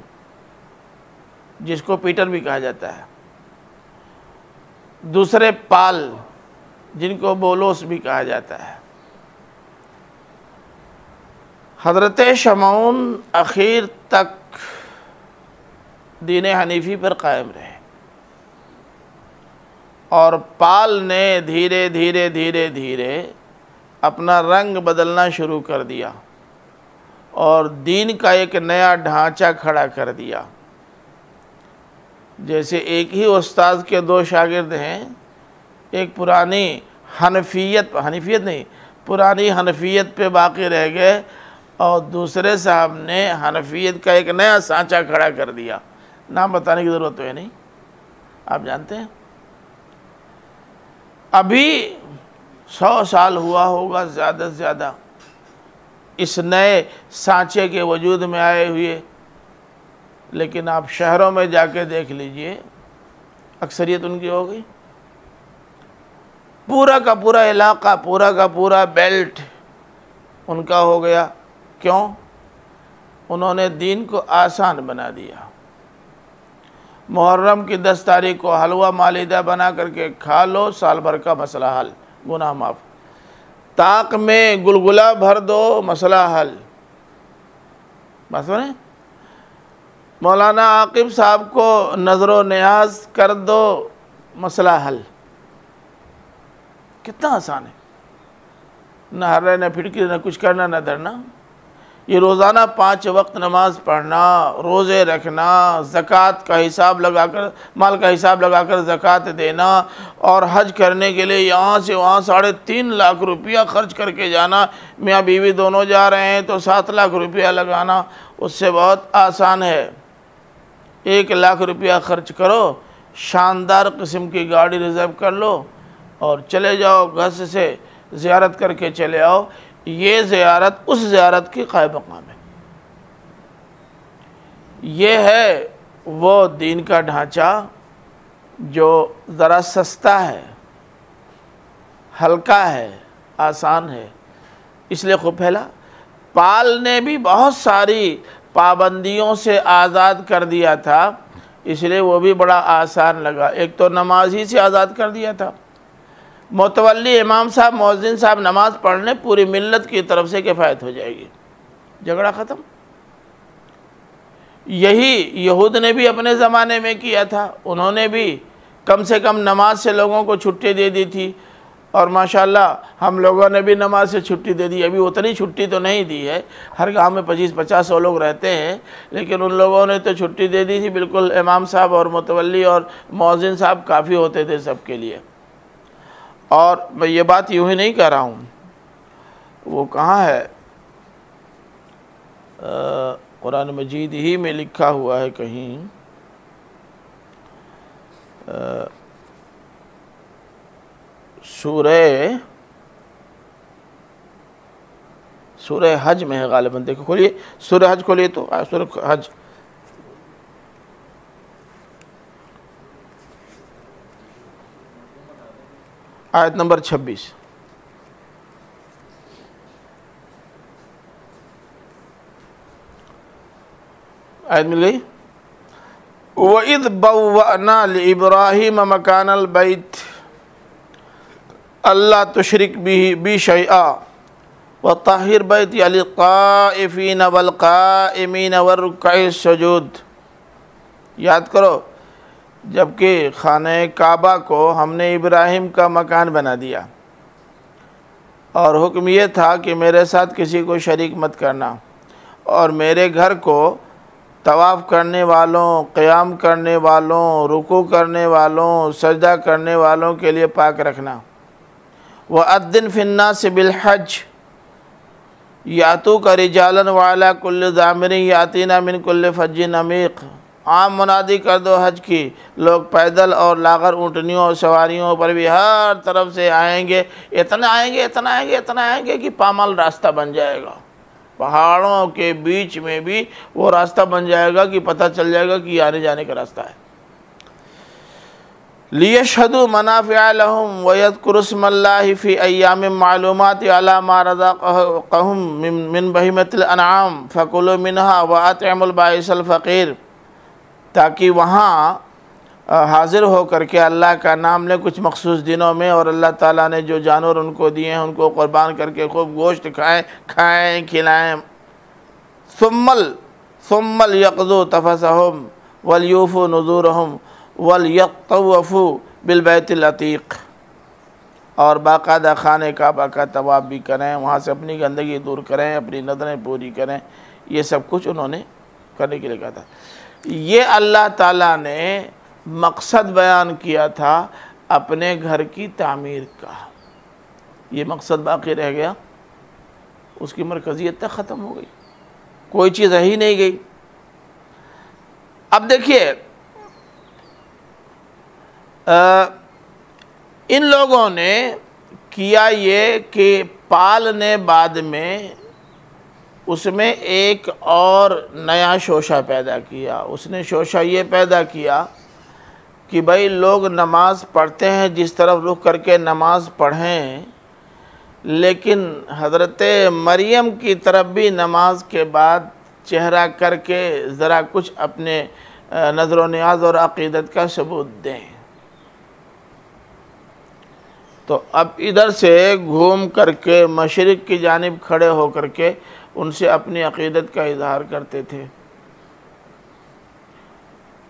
जिसको पीटर भी कहा जाता है, दूसरे पाल, जिनको बोलोस भी कहा जाता है। हज़रत शमऊन आखिर तक दीन हनीफी पर कायम रहे और पाल ने धीरे धीरे धीरे धीरे अपना रंग बदलना शुरू कर दिया और दीन का एक नया ढांचा खड़ा कर दिया। जैसे एक ही उस्ताद के दो शागिर्द हैं, एक पुरानी हनफियत नहीं, पुरानी हनफियत पे बाकी रह गए और दूसरे साहब ने हनफियत का एक नया सांचा खड़ा कर दिया। नाम बताने की ज़रूरत तो है नहीं, आप जानते हैं। अभी 100 साल हुआ होगा ज़्यादा से ज़्यादा इस नए सांचे के वजूद में आए हुए, लेकिन आप शहरों में जाके देख लीजिए, अक्सरियत उनकी हो गई। पूरा का पूरा इलाका, पूरा का पूरा बेल्ट उनका हो गया। क्यों? उन्होंने दीन को आसान बना दिया। मुहर्रम की 10 तारीख को हलवा मालिदा बना करके खा लो, साल भर का मसला हल, गुनाह माफ़। ताक में गुलगुला भर दो, मसला हल। बस नहीं, मौलाना आकिब साहब को नज़रो नियाज कर दो, मसला हल। कितना आसान है, न हर्रे न फिटकी, न कुछ करना न धरना। ये रोज़ाना 5 वक्त नमाज पढ़ना, रोज़े रखना, ज़कात का हिसाब लगाकर, माल का हिसाब लगाकर ज़कात देना और हज करने के लिए यहाँ से वहाँ 3.5 लाख रुपया खर्च करके जाना। मियाँ बीवी दोनों जा रहे हैं तो 7 लाख रुपया लगाना उससे बहुत आसान है। 1 लाख रुपया खर्च करो, शानदार किस्म की गाड़ी रिज़र्व कर लो और चले जाओ, घर से ज़ियारत करके चले आओ। ये ज़ियारत उस ज़ियारत की क़ायम मक़ाम है। ये है वो दीन का ढांचा जो ज़रा सस्ता है, हल्का है, आसान है, इसलिए खूब फैला। पाल ने भी बहुत सारी पाबंदियों से आज़ाद कर दिया था, इसलिए वो भी बड़ा आसान लगा। एक तो नमाज ही से आज़ाद कर दिया था। मुतवल्ली इमाम साहब, मौज़िन साहब नमाज़ पढ़ने, पूरी मिल्लत की तरफ से किफ़ायत हो जाएगी, झगड़ा ख़त्म। यही यहूद ने भी अपने ज़माने में किया था। उन्होंने भी कम से कम नमाज से लोगों को छुट्टी दे दी थी, और माशाल्लाह हम लोगों ने भी नमाज से छुट्टी दे दी। अभी उतनी छुट्टी तो नहीं दी है, हर गांव में 25-50 लोग रहते हैं, लेकिन उन लोगों ने तो छुट्टी दे दी थी बिल्कुल। इमाम साहब और मुतवल्ली और मौज़िन साहब काफ़ी होते थे सबके लिए। और मैं ये बात यूँ ही नहीं कह रहा हूँ, वो कहाँ है, कुरान मजीद ही में लिखा हुआ है कहीं, सूरह हज में है गालिबन। देखो खोलिए, सूरह हज खोलिए तो, सूरह हज आयत नंबर 26। आयत मिल गई। वइज़ बव्वअना लिइब्राहीम मकानल बैत अल्ला तुशरिक बी शैआ व ताहिर बैत लिल्क़ाइफ़ीन वल क़ाइमीन वर्रुक्काइस सुजूद। याद करो, जबकि खाने काबा को हमने इब्राहिम का मकान बना दिया और हुक्म ये था कि मेरे साथ किसी को शरीक मत करना, और मेरे घर को तवाफ़ करने वालों, क़याम करने वालों, रुकू करने वालों, सजदा करने वालों के लिए पाक रखना। व अद्दिन फिन्नास बिलहज यातू का रिजालन वाला कुल्ल ज़ामिरिन यातीना मिन कुल्ल फज्जिन अमीक़। आम मुनादी कर दो हज की, लोग पैदल और लागर ऊँटनियों और सवारियों पर भी हर तरफ से आएंगे। इतना आएंगे, इतना आएंगे, इतना आएंगे कि पामाल रास्ता बन जाएगा। पहाड़ों के बीच में भी वो रास्ता बन जाएगा कि पता चल जाएगा कि आने जाने का रास्ता है। लियशहदू मनाफ़िअ लहुम व यज़कुरु स्मल्लाहि फ़ी अय्यामिन मालूमात अला मा रज़क़हुम मिन बहीमतिल अनआम फ़कुलू मिनहा व अतइमुल बाइसल फ़क़ीर, ताकि वहाँ हाज़िर हो करके अल्लाह का नाम लें कुछ मखसूस दिनों में, और अल्लाह ताला ने जो जानवर उनको दिए हैं उनको क़ुरबान करके खूब गोश्त खाएँ खिलाएँ। सुम्मल यक़ज़ू तफ़सहुम वल यूफ़ू नुज़ूरहुम वल यतव्वफ़ू बिल बैतिल अतीक़, और बाकायदा खाने काबा का तवाफ़ भी करें, वहाँ से अपनी गंदगी दूर करें, अपनी नज़रें पूरी करें। ये सब कुछ उन्होंने करने के लिए कहा था। ये अल्लाह ताला ने मकसद बयान किया था अपने घर की तामीर का, ये मकसद बाकी रह गया, उसकी मरकज़ियत तक ख़त्म हो गई, कोई चीज़ रही नहीं गई। अब देखिए, इन लोगों ने किया ये कि पाल ने बाद में उसमें एक और नया शोशा पैदा किया। उसने शोशा ये पैदा किया कि भाई लोग नमाज़ पढ़ते हैं, जिस तरफ रुख करके नमाज़ पढ़ें, लेकिन हज़रत मरियम की तरफ भी नमाज के बाद चेहरा करके ज़रा कुछ अपने नज़र नियाज़ और अक़ीदत का सबूत दें। तो अब इधर से घूम करके मशरिक़ की जानिब खड़े हो करके उनसे अपनी अक़ीदत का इज़हार करते थे।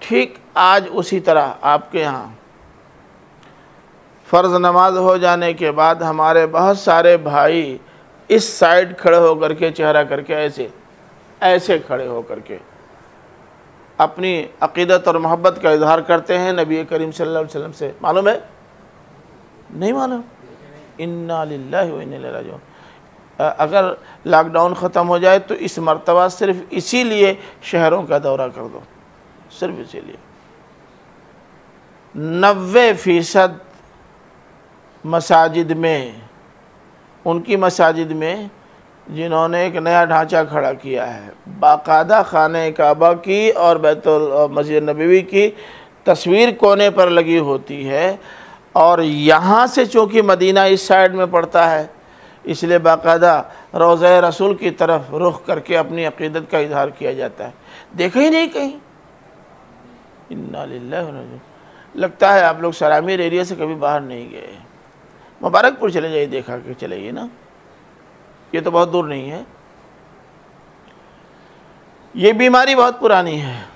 ठीक आज उसी तरह आपके यहाँ फ़र्ज़ नमाज हो जाने के बाद हमारे बहुत सारे भाई इस साइड खड़े हो करके चेहरा करके ऐसे खड़े हो करके अपनी अक़ीदत और मोहब्बत का इज़हार करते हैं नबी करीम सल्लल्लाहु अलैहि वसल्लम से। मालूम है? नहीं मालूम? इन्ना लिल्लाहि व इन्ना इलैहि राजिऊन। अगर लॉकडाउन ख़त्म हो जाए तो इस मर्तबा सिर्फ इसीलिए शहरों का दौरा कर दो, सिर्फ इसीलिए। 90% मसाजिद में, उनकी मसाजिद में जिन्होंने एक नया ढांचा खड़ा किया है। बाकायदा खाने काबा की और बैतुल मस्जिद नबवी की तस्वीर कोने पर लगी होती है, और यहाँ से चूँकि मदीना इस साइड में पड़ता है, इसलिए बाकायदा रोज़ा रसूल की तरफ रुख करके अपनी अक़ीदत का इजहार किया जाता है। देखा ही नहीं कहीं। इन्ना लिल्लाहि व इन्ना इलैहि। लगता है आप लोग सरामीर एरिया से कभी बाहर नहीं गए। मुबारकपुर चले जाइए, देखा के चलेइए ना, ये तो बहुत दूर नहीं है। ये बीमारी बहुत पुरानी है।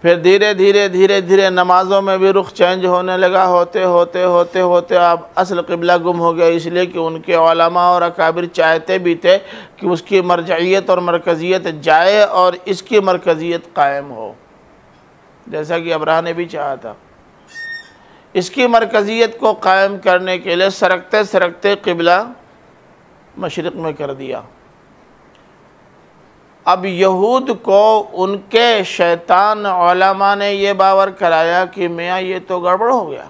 फिर धीरे धीरे धीरे धीरे नमाज़ों में भी रुख चेंज होने लगा। होते होते होते होते अब असल क़िबला गुम हो गया, इसलिए कि उनके उलमा और अकाबिर चाहते भी थे कि उसकी मरजइयत और मरकज़ियत जाए और इसकी मरकज़ियत कायम हो, जैसा कि अबराह ने भी चाहा था। इसकी मरकज़ियत को कायम करने के लिए सरकते सरकते क़िबला मशरिक़ में कर दिया। अब यहूद को उनके शैतान उलमा ने यह बावर कराया कि मियाँ ये तो गड़बड़ हो गया,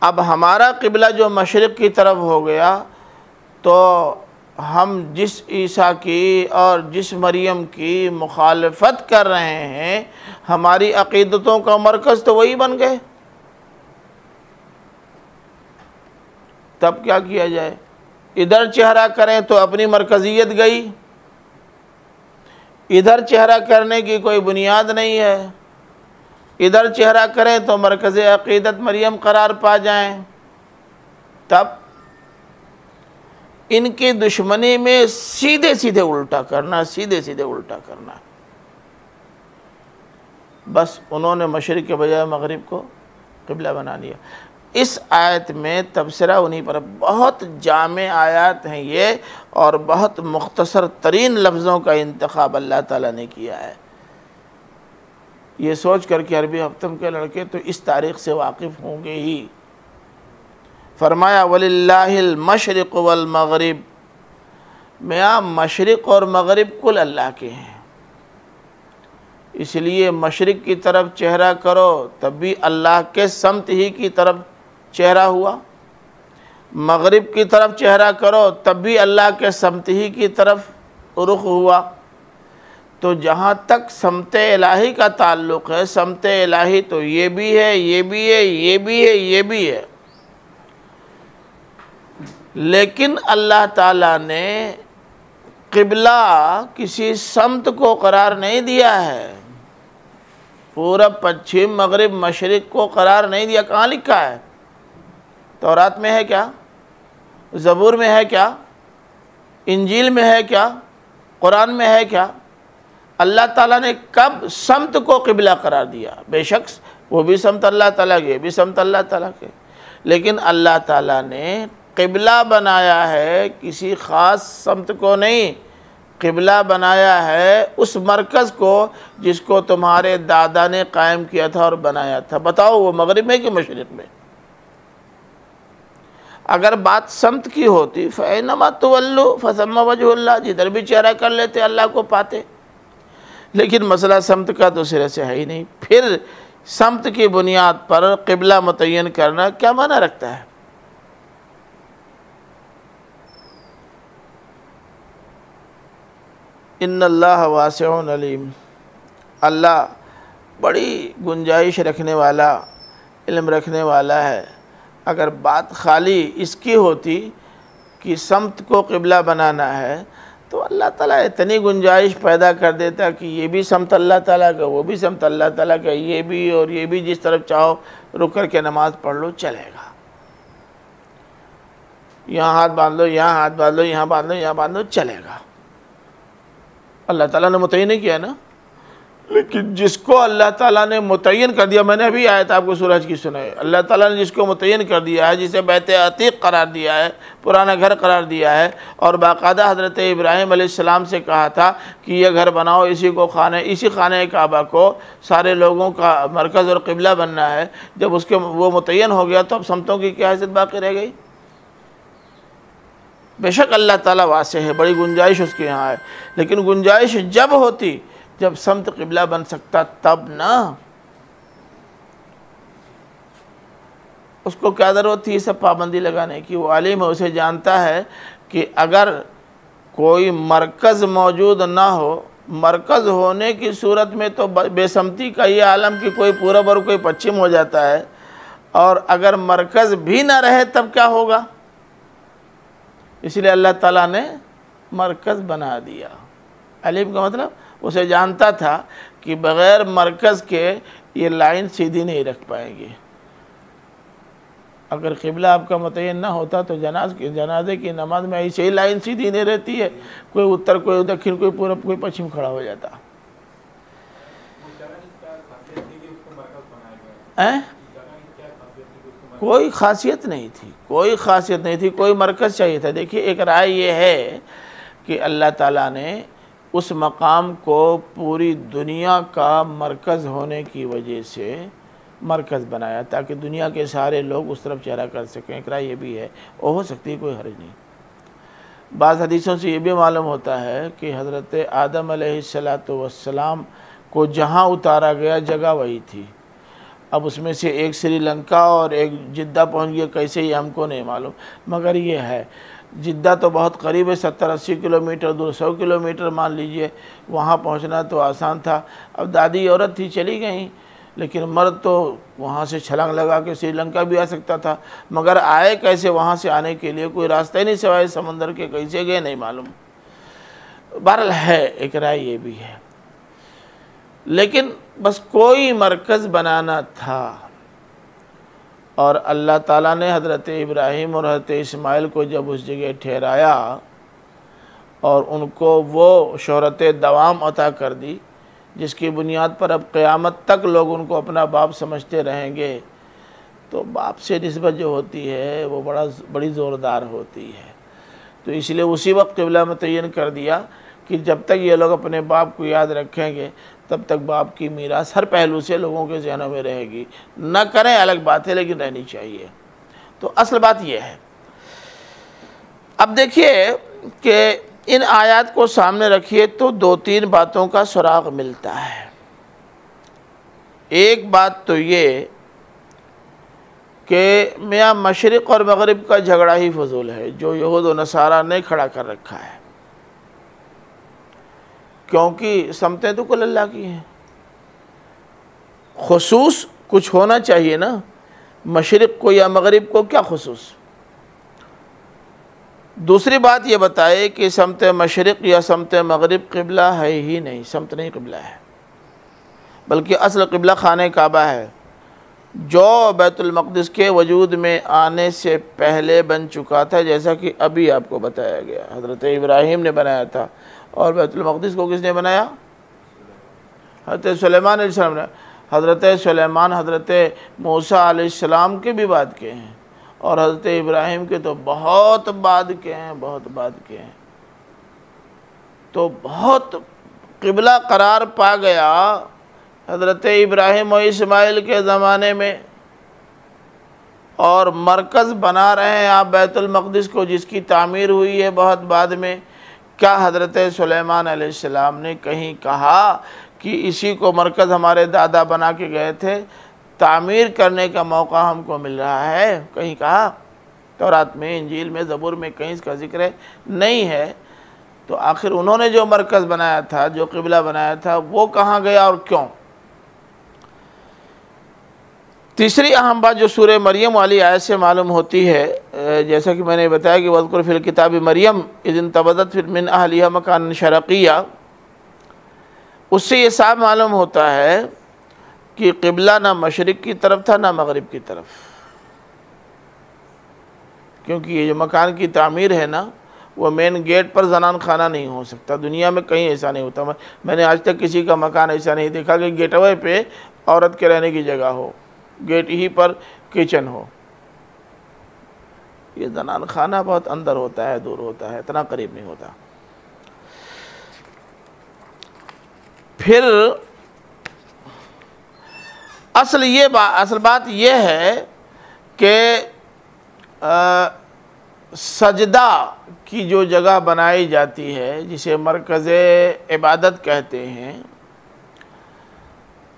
अब हमारा क़िबला जो मशरिक़ की तरफ हो गया, तो हम जिस ईसा की और जिस मरियम की मुखालफत कर रहे हैं, हमारी अक़ीदतों का मरकज़ तो वही बन गए। तब क्या किया जाए? इधर चेहरा करें तो अपनी मरकज़ियत गई, इधर चेहरा करने की कोई बुनियाद नहीं है, इधर चेहरा करें तो मरकज़ अक़ीदत मरियम करार पा जाएं। तब इनकी दुश्मनी में सीधे सीधे उल्टा करना, सीधे सीधे उल्टा करना। बस उन्होंने मशरिक़ के बजाय मग़रिब को क़िबला बना लिया। इस आयत में तबसरा उन्हीं पर, बहुत जामे आयत हैं ये, और बहुत मुख्तसर तरीन लफ्ज़ों का इंतखाब अल्लाह ताला ने किया है। ये सोच कर कि अरबी हफ्तम के लड़के तो इस तारीख़ से वाकिफ़ होंगे ही। फरमाया वलिल्लाहिल मशरिक़ वल मग़रिब, मियाँ मशरिक़ और मग़रिब कुल अल्लाह के हैं, इसलिए मशरिक़ की तरफ चेहरा करो तब भी अल्लाह के समत ही की तरफ चेहरा हुआ, मग़रिब की तरफ चेहरा करो तब भी अल्लाह के समत ही की तरफ रुख हुआ। तो जहाँ तक समत इलाही का ताल्लुक़ है, समत इलाही तो ये भी है, ये भी है, ये भी है, ये भी है, लेकिन अल्लाह ताला ने क़िबला किसी समत को करार नहीं दिया है, पूरब पश्चिम मग़रिब मशरिक़ को करार नहीं दिया। कहाँ लिखा है? तौरात में है क्या? ज़बूर में है क्या? इंजील में है क्या? कुरान में है क्या? अल्लाह ताला ने कब समत को क़िबला करार दिया? बेशक वो भी समत अल्लाह ताला के, भी समत अल्लाह ताला के, लेकिन अल्लाह ताला ने क़िबला बनाया है किसी ख़ास समत को नहीं, क़िबला बनाया है उस मरकज़ को जिसको तुम्हारे दादा ने कायम किया था और बनाया था। बताओ वो मग़रिब में कि मशरिक़ में? अगर बात समत की होती फ़ैनमा तुवल्लु फ़सम्मा वजहुल्लाह, जिधर भी चेहरा कर लेते अल्लाह को पाते, लेकिन मसला समत का तो सिरे से है ही नहीं। फिर समत की बुनियाद पर क़िबला मुतय्यन करना क्या माना रखता है? इन्नल्लाह वासिउन अलीम, अल्लाह बड़ी गुंजाइश रखने वाला, इल्म रखने वाला है। अगर बात खाली इसकी होती कि समत को क़िबला बनाना है, तो अल्लाह ताला इतनी गुंजाइश पैदा कर देता कि ये भी समत अल्लाह ताला का, वो भी समत अल्लाह ताला का, ये भी और ये भी, जिस तरफ चाहो रुक कर के नमाज़ पढ़ लो, चलेगा। यहाँ हाथ बांध लो, यहाँ हाथ बांध लो, यहाँ बांध लो, यहाँ बांध लो, चलेगा। अल्लाह ताला ने मुतय्यन नहीं किया ना। लेकिन जिसको अल्लाह ताला ने मुतय्यन कर दिया, मैंने अभी आयत आपको सूरज की सुनाई, अल्लाह ताला ने जिसको मुतय्यन कर दिया है, जिसे बैत अतीक करार दिया है, पुराना घर करार दिया है, और बाकायदा हज़रत इब्राहीम अलैहिस्सलाम से कहा था कि यह घर बनाओ, इसी खाने काबा को सारे लोगों का मरकज़ और क़िबला बनना है। जब उसके वो मुतय्यन हो गया तो अब समतों की क्या हैसियत बाकी रह गई? बेशक अल्लाह ताला वासे है, बड़ी गुंजाइश उसके यहाँ है, लेकिन गुंजाइश जब होती जब समत क़िबला बन सकता, तब ना। उसको क्या ज़रूरत थी सब पाबंदी लगाने की? वो आलिम है, उसे जानता है कि अगर कोई मरकज़ मौजूद ना हो, मरकज़ होने की सूरत में तो बेसमती का ये आलम कि कोई पूरब और कोई पश्चिम हो जाता है, और अगर मरकज़ भी ना रहे तब क्या होगा? इसलिए अल्लाह ताला ने मरकज़ बना दिया। अलीम का मतलब उसे जानता था कि बग़ैर मरकज़ के ये लाइन सीधी नहीं रख पाएंगे। अगर क़िबला आपका मुतय्यन ना होता तो जनाजे की नमाज में ऐसे ही लाइन सीधी नहीं रहती है, कोई उत्तर, कोई दक्षिण, कोई पूरब, कोई पश्चिम खड़ा हो जाता है। कोई खासियत नहीं थी, कोई खासियत नहीं थी, कोई मरकज़ चाहिए था। देखिए, एक राय ये है कि अल्लाह ताला ने उस मकाम को पूरी दुनिया का मरकज़ होने की वजह से मरकज़ बनाया ताकि दुनिया के सारे लोग उस तरफ चेहरा कर सकें। एक राय ये भी है, वो हो सकती है, कोई हर्ज नहीं। बाज़ हदीसों से ये भी मालूम होता है कि हज़रत आदम अलैहिस्सलातु वस्सलाम को जहाँ उतारा गया जगह वही थी। अब उसमें से एक श्रीलंका और एक जिद्दा पहुँच गया, कैसे ये हमको नहीं मालूम, मगर ये है जिद्दा तो बहुत करीब है, 70-80 किलोमीटर दूर, 100 किलोमीटर मान लीजिए, वहाँ पहुँचना तो आसान था। अब दादी औरत थी, चली गई, लेकिन मर्द तो वहाँ से छलांग लगा के श्रीलंका भी आ सकता था, मगर आए कैसे? वहाँ से आने के लिए कोई रास्ता ही नहीं सिवाय समंदर के, कैसे गए नहीं मालूम। बहरहाल है, एक राय ये भी है, लेकिन बस कोई मरकज़ बनाना था। और अल्लाह ताला ने हज़रत इब्राहीम और हज़रत इस्माइल को जब उस जगह ठहराया और उनको वो शोहरत दवाम अता कर दी जिसकी बुनियाद पर अब क़यामत तक लोग उनको अपना बाप समझते रहेंगे, तो बाप से निस्बत जो होती है वो बड़ी ज़ोरदार होती है। तो इसलिए उसी वक्त क़िबला मुतय्यन कर दिया कि जब तक ये लोग अपने बाप को याद रखेंगे तब तक बाप की मीरास हर पहलू से लोगों के ज़हनों में रहेगी। न करें अलग बात है, लेकिन रहनी चाहिए। तो असल बात यह है। अब देखिए कि इन आयत को सामने रखिए तो 2-3 बातों का सुराग मिलता है। एक बात तो ये कि मियाँ मशरिक़ और मग़रिब का झगड़ा ही फजूल है जो यहूद और नसारा ने खड़ा कर रखा है, क्योंकि समतें तो कुल अल्लाह की हैं। खुसूस कुछ होना चाहिए ना, मशरिक़ को या मग़रिब को क्या खुसूस। दूसरी बात ये बताए कि समत मशरिक़ या समत मग़रिब क़िबला है ही नहीं, समत नहीं क़िबला है, बल्कि असल क़िबला खाने काबा है जो बैतुल मक़दिस के वजूद में आने से पहले बन चुका था, जैसा कि अभी आपको बताया गया। हज़रत इब्राहीम ने बनाया था, और बैतुल मक़दिस को किसने बनाया? हज़रत सुलेमान अलैहिस्सलाम ने। हज़रत सुलेमान हज़रत मूसा अलैहिस्सलाम के भी बाद के हैं, और हज़रत इब्राहीम के तो बहुत बाद के हैं, बहुत बाद के हैं। तो बहुत क़िबला करार पा गया हज़रत इब्राहीम और इस्माइल के ज़माने में, और मरकज़ बना रहे हैं आप बैतुल मक़दिस को, जिसकी तामीर हुई है बहुत बाद में। क्या हज़रत सुलेमान अलैहिस्सलाम ने कहीं कहा कि इसी को मरकज़ हमारे दादा बना के गए थे, तामीर करने का मौका हमको मिल रहा है? कहीं कहा? तौरात में, इंजील में, ज़बूर में कहीं इसका ज़िक्र नहीं है। तो आखिर उन्होंने जो मरकज़ बनाया था, जो क़िबला बनाया था, वो कहाँ गया और क्यों? तीसरी अहम बात जो सूरह मरियम वाली आयत से मालूम होती है, जैसा कि मैंने बताया कि वज़कुर फ़िल किताब मरियम इज़ इंतबज़त मिन अहलिहा मकान शरक़िया, उससे ये साफ मालूम होता है कि क़िबला ना मशरिक़ की तरफ था ना मग़रिब की तरफ, क्योंकि ये जो मकान की तामीर है ना, वो मेन गेट पर जनान खाना नहीं हो सकता। दुनिया में कहीं ऐसा नहीं होता। मैंने आज तक किसी का मकान ऐसा नहीं देखा कि गेटवे पे औरत के रहने की जगह हो, गेट ही पर किचन हो। ये जनान खाना बहुत अंदर होता है, दूर होता है, इतना करीब नहीं होता। फिर असल बात ये है कि सजदा की जो जगह बनाई जाती है, जिसे मरकज़ इबादत कहते हैं,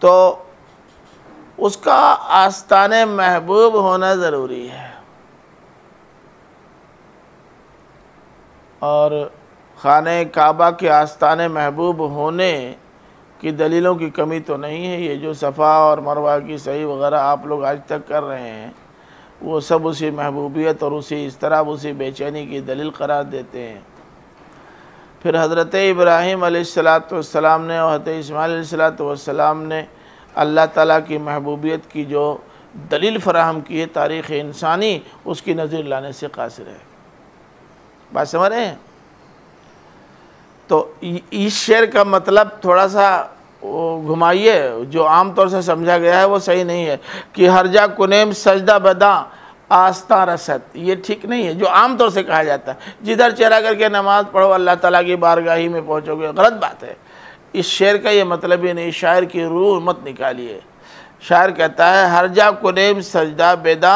तो उसका आस्ताने महबूब होना ज़रूरी है। और खाने काबा के आस्ताने महबूब होने की दलीलों की कमी तो नहीं है। ये जो सफ़ा और मरवा की सही वगैरह आप लोग आज तक कर रहे हैं, वो सब उसी महबूबियत और उसी इस तरह उसी बेचैनी की दलील करार देते हैं। फिर हज़रत इब्राहीम अलैहिस्सलाम ने और हज़रत इस्माईल अलैहिस्सलाम ने अल्लाह ताला की महबूबियत की जो दलील फ़राहम की है, तारीख़ इंसानी उसकी नज़ीर लाने से कासिर है। बात समझ रहे हैं? तो इस शेर का मतलब थोड़ा सा घुमाइए, जो आम तौर से समझा गया है वो सही नहीं है कि हरजा कुनेम सजदा बदा आस्था रसद, ये ठीक नहीं है जो आम तौर से कहा जाता है। जिधर चेहरा करके नमाज़ पढ़ो अल्लाह ताला की बारगाही में पहुँचोगे, गलत बात है। इस शेर का ये मतलब ही नहीं, शायर की रूह मत निकालिए। शायर कहता है हरजा कुनेम सजदा बेदा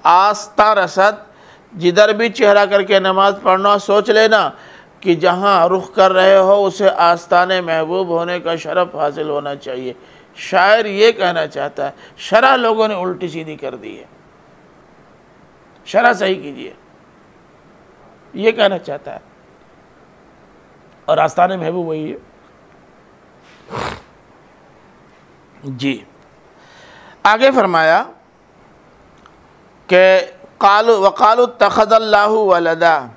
आस्था रसद, जिधर भी चेहरा करके नमाज़ पढ़ना सोच लेना कि जहाँ रुख कर रहे हो उसे आस्ताने महबूब होने का शरफ़ हासिल होना चाहिए। शायर ये कहना चाहता है, शरह लोगों ने उल्टी सीधी कर दी है, शरह सही कीजिए, ये कहना चाहता है। और आस्ताने महबूब वही है जी। आगे फरमाया कि कालू वकालु तखदल्लाहु वलदा,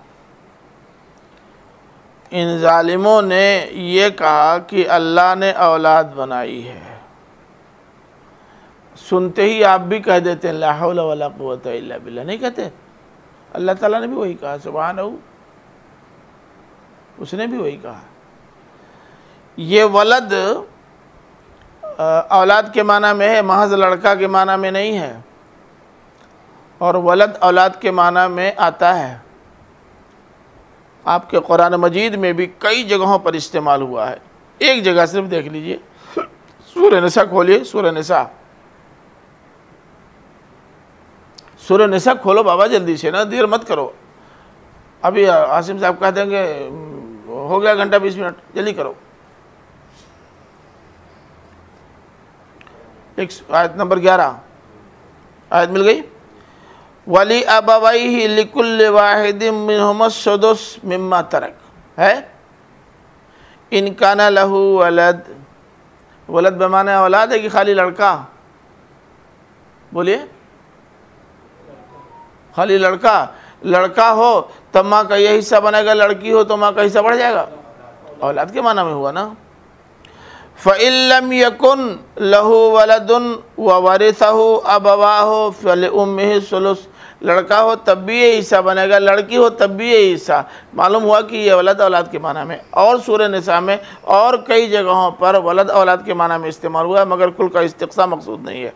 इन जालिमों ने ये कहा कि अल्लाह ने औलाद बनाई है। सुनते ही आप भी कह देते हैं ला हौला वला कुव्वता इल्ला बिल्लाह, नहीं कहते? अल्लाह ताला ने भी वही कहा, सुब्हानहू, उसने भी वही कहा। ये वलद औलाद के माना में है, महज लड़का के माना में नहीं है। और वलद औलाद के माना में आता है, आपके कुरान मजीद में भी कई जगहों पर इस्तेमाल हुआ है। एक जगह सिर्फ देख लीजिए, सूरह निसा खोलिए, सूरह निसा, सूरह निसा खोलो बाबा जल्दी से, ना देर मत करो। अभी आसिम साहब कह देंगे हो गया घंटा 20 मिनट, जल्दी करो। एक आयत नंबर 11, आयत मिल गई। वली अबवैहि लिकुल्लि वाहिदिम मिनहुमा सुदुस मिम्मा तरक है इन काना लहू वलद। वलद बमाने औलाद है कि खाली लड़का? बोलिए, खाली लड़का? लड़का हो तब माँ का ये हिस्सा बनेगा, लड़की हो तो माँ का हिस्सा बढ़ जाएगा। औलाद के माना में हुआ ना। फ़इल्लम यकुन लहू वलदुन व वरिसहु अबवाहु फलिउम्मिहि सुलुस, लड़का हो तब भी ये हिस्सा बनेगा, लड़की हो तब भी ये हिस्सा। मालूम हुआ कि ये वलद औलाद के माना में और सूरह निसा में और कई जगहों पर वलद औलाद के माना में इस्तेमाल हुआ है, मगर कुल का इस्तिक़सा मकसूद नहीं है।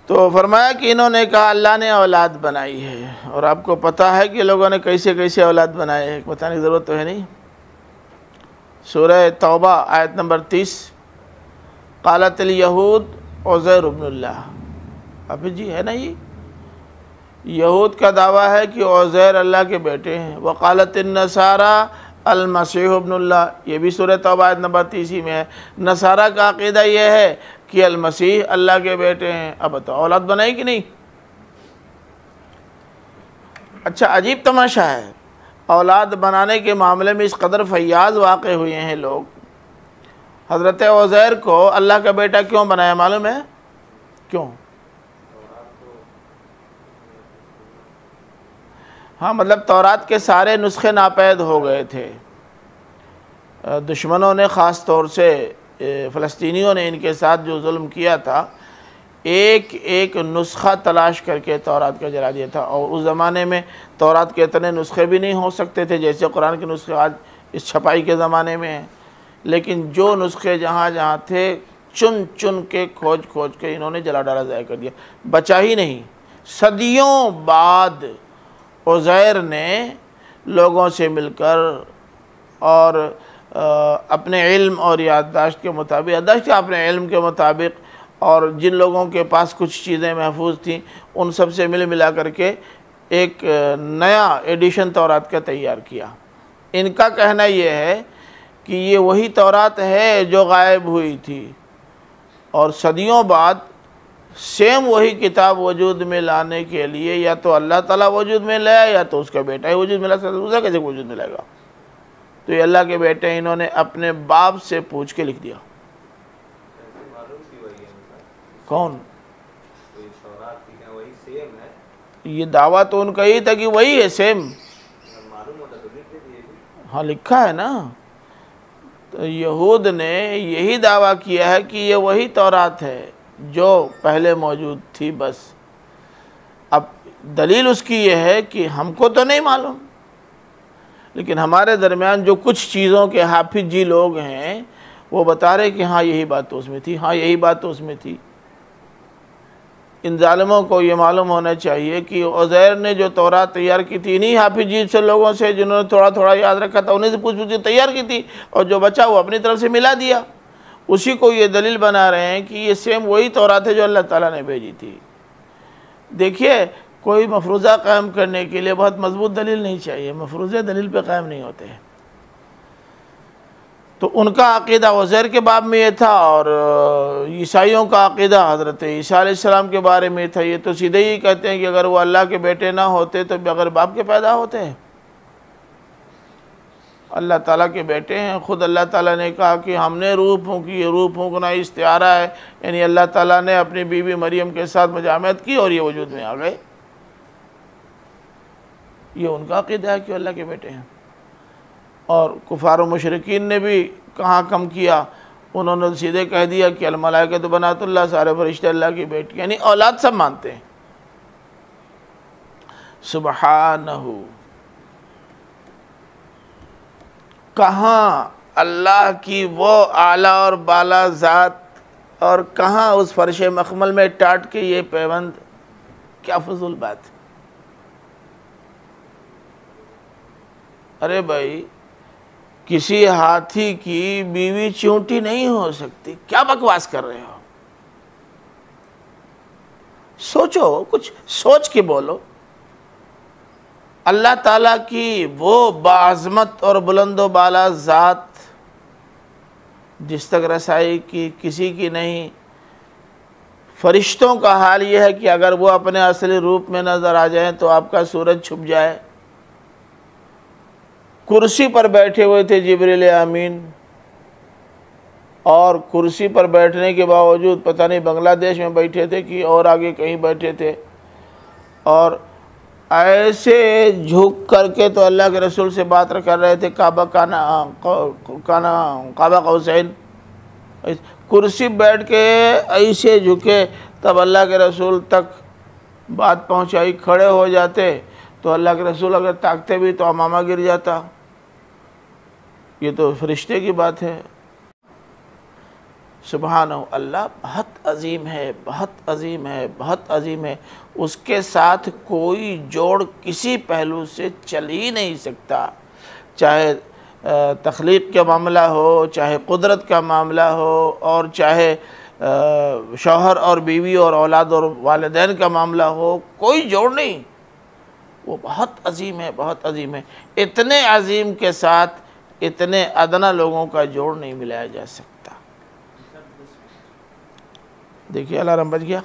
तो फरमाया कि इन्होंने कहा अल्लाह ने औलाद बनाई है। और आपको पता है कि लोगों ने कैसे कैसे औलाद बनाए हैं, बताने की ज़रूरत तो है नहीं। सूरह तौबा आयत नंबर 30, क़ालतिल यहूद उज़ैर इब्नुल्लाह। अभी जी है ना, ये यहूद का दावा है कि उज़ैर अल्लाह के बेटे हैं। वक़ालतिन नसारा अल मसीह इब्नुल्लाह, ये भी सूरह तौबा आयत नंबर 30 में है। नसारा का अक़ीदा ये है कि अल मसीह अल्लाह के बेटे हैं। अब बताओ औलाद बनाई कि नहीं? अच्छा, अजीब तमाशा है, औलाद बनाने के मामले में इस कदर फैयाज़ वाक़े हुए हैं लोग। हज़रत उज़ैर को अल्लाह का बेटा क्यों बनाया मालूम है? क्यों? हाँ, मतलब तौरात के सारे नुस्खे नापैद हो गए थे। दुश्मनों ने ख़ास तौर से फ़लस्तीनियों ने इनके साथ जो जुल्म किया था, एक एक नुस्खा तलाश करके तौरात का जला दिया था। और उस ज़माने में तौरात के इतने नुस्खे भी नहीं हो सकते थे जैसे कुरान के नुस्खे आज इस छपाई के ज़माने में हैं। लेकिन जो नुस्खे जहाँ जहाँ थे चुन चुन के खोज खोज के इन्होंने जला डाला ज़ाया कर दिया, बचा ही नहीं। सदियों बाद उज़ैर ने लोगों से मिलकर और अपने इल्म और याददाश्त के मुताबिक, याददाश्त अपने इल्म के मुताबिक, और जिन लोगों के पास कुछ चीज़ें महफूज थीं उन सब से मिल मिला करके एक नया एडिशन तौरात का तैयार किया। इनका कहना यह है कि ये वही तौरात है जो गायब हुई थी। और सदियों बाद सेम वही किताब वजूद में लाने के लिए या तो अल्लाह ताला वजूद में लाया या तो उसका बेटा ही वजूद में ला सकता, दूसरा कैसे वजूद में लाएगा? तो ये अल्लाह के बेटे इन्होंने अपने बाप से पूछ के लिख दिया। कौन? ये दावा तो उनका ही था कि वही है सेम। हाँ लिखा है ना। तो यहूद ने यही दावा किया है कि ये वही तौरात है जो पहले मौजूद थी बस। अब दलील उसकी ये है कि हमको तो नहीं मालूम, लेकिन हमारे दरमियान जो कुछ चीज़ों के हाफिज जी लोग हैं वो बता रहे कि हाँ यही बात तो उसमें थी, हाँ यही बात तो उसमें थी। इन जालिमों को ये मालूम होना चाहिए कि उज़ैर ने जो तौरात तैयार की थी इन्हीं हाफिज जी से लोगों से जिन्होंने थोड़ा थोड़ा याद रखा था उन्हीं से पूछ पूछ के तैयार की थी, और जो बचा वो अपनी तरफ से मिला दिया। उसी को ये दलील बना रहे हैं कि ये सेम वही तौरात है जो अल्लाह ताला ने भेजी थी। देखिए, कोई मफरूज़ा कायम करने के लिए बहुत मजबूत दलील नहीं चाहिए, मफरूज़े दलील पे कायम नहीं होते हैं। तो उनका अक़ीदा उज़ैर के बाब में ये था और ईसाइयों का अक़ीदा हज़रत ईसा अलैहिस्सलाम के बारे में था। ये तो सीधे ही कहते हैं कि अगर वो अल्लाह के बेटे ना होते तो बग़ैर बाप के पैदा होते हैं। अल्लाह ताला के बेटे हैं। ख़ुद अल्लाह ताला ने कहा कि हमने रूह फूंकी, ये रूह फूंकना इस्तिआरा है, यानी अल्लाह ताला ने अपनी बीवी मरियम के साथ मुजामत की और ये वजूद में आ गए। ये उनका अक़ीदा है कि अल्लाह के बेटे हैं। और कुफ़ार और मुशरिकीन ने भी कहाँ कम किया, उन्होंने सीधे कह दिया कि अल मलाइकतु बनातुल्लाह, सारे फरिश्ते अल्लाह की बेटी, यानी औलाद सब मानते हैं। सुबहानहू, कहाँ अल्लाह की वो आला और बाला ज़ात और कहाँ उस फर्श मखमल में टाट के ये पैबंद, क्या फजूल बात है। अरे भाई, किसी हाथी की बीवी चूंटी नहीं हो सकती, क्या बकवास कर रहे हो? सोचो, कुछ सोच के बोलो। अल्लाह ताला की वो बाज़मत और बुलंदो बाला ज़ात जिस तक रसाई की किसी की नहीं। फरिश्तों का हाल यह है कि अगर वो अपने असली रूप में नज़र आ जाएं तो आपका सूरज छुप जाए। कुर्सी पर बैठे हुए थे जिब्रील अमीन, और कुर्सी पर बैठने के बावजूद पता नहीं बांग्लादेश में बैठे थे कि और आगे कहीं बैठे थे, और ऐसे झुक करके तो अल्लाह के रसूल से बात कर रहे थे। काबा काबा कौसैन, कुर्सी बैठ के ऐसे झुके, तब अल्लाह के रसूल तक बात पहुंचाई। खड़े हो जाते तो अल्लाह के रसूल अगर ताकते भी तो अमामा गिर जाता। ये तो फरिश्ते की बात है। सुबहानहू, अल्लाह बहुत अजीम है, बहुत अजीम है, बहुत अजीम है। उसके साथ कोई जोड़ किसी पहलू से चल ही नहीं सकता, चाहे तख्लीक का मामला हो, चाहे कुदरत का मामला हो, और चाहे शौहर और बीवी और औलाद और वालिदैन का मामला हो, कोई जोड़ नहीं। वो बहुत अजीम है, बहुत अजीम है। इतने अजीम के साथ इतने अदना लोगों का जोड़ नहीं मिलाया जा सकता। देखिए अलार्म बज गया।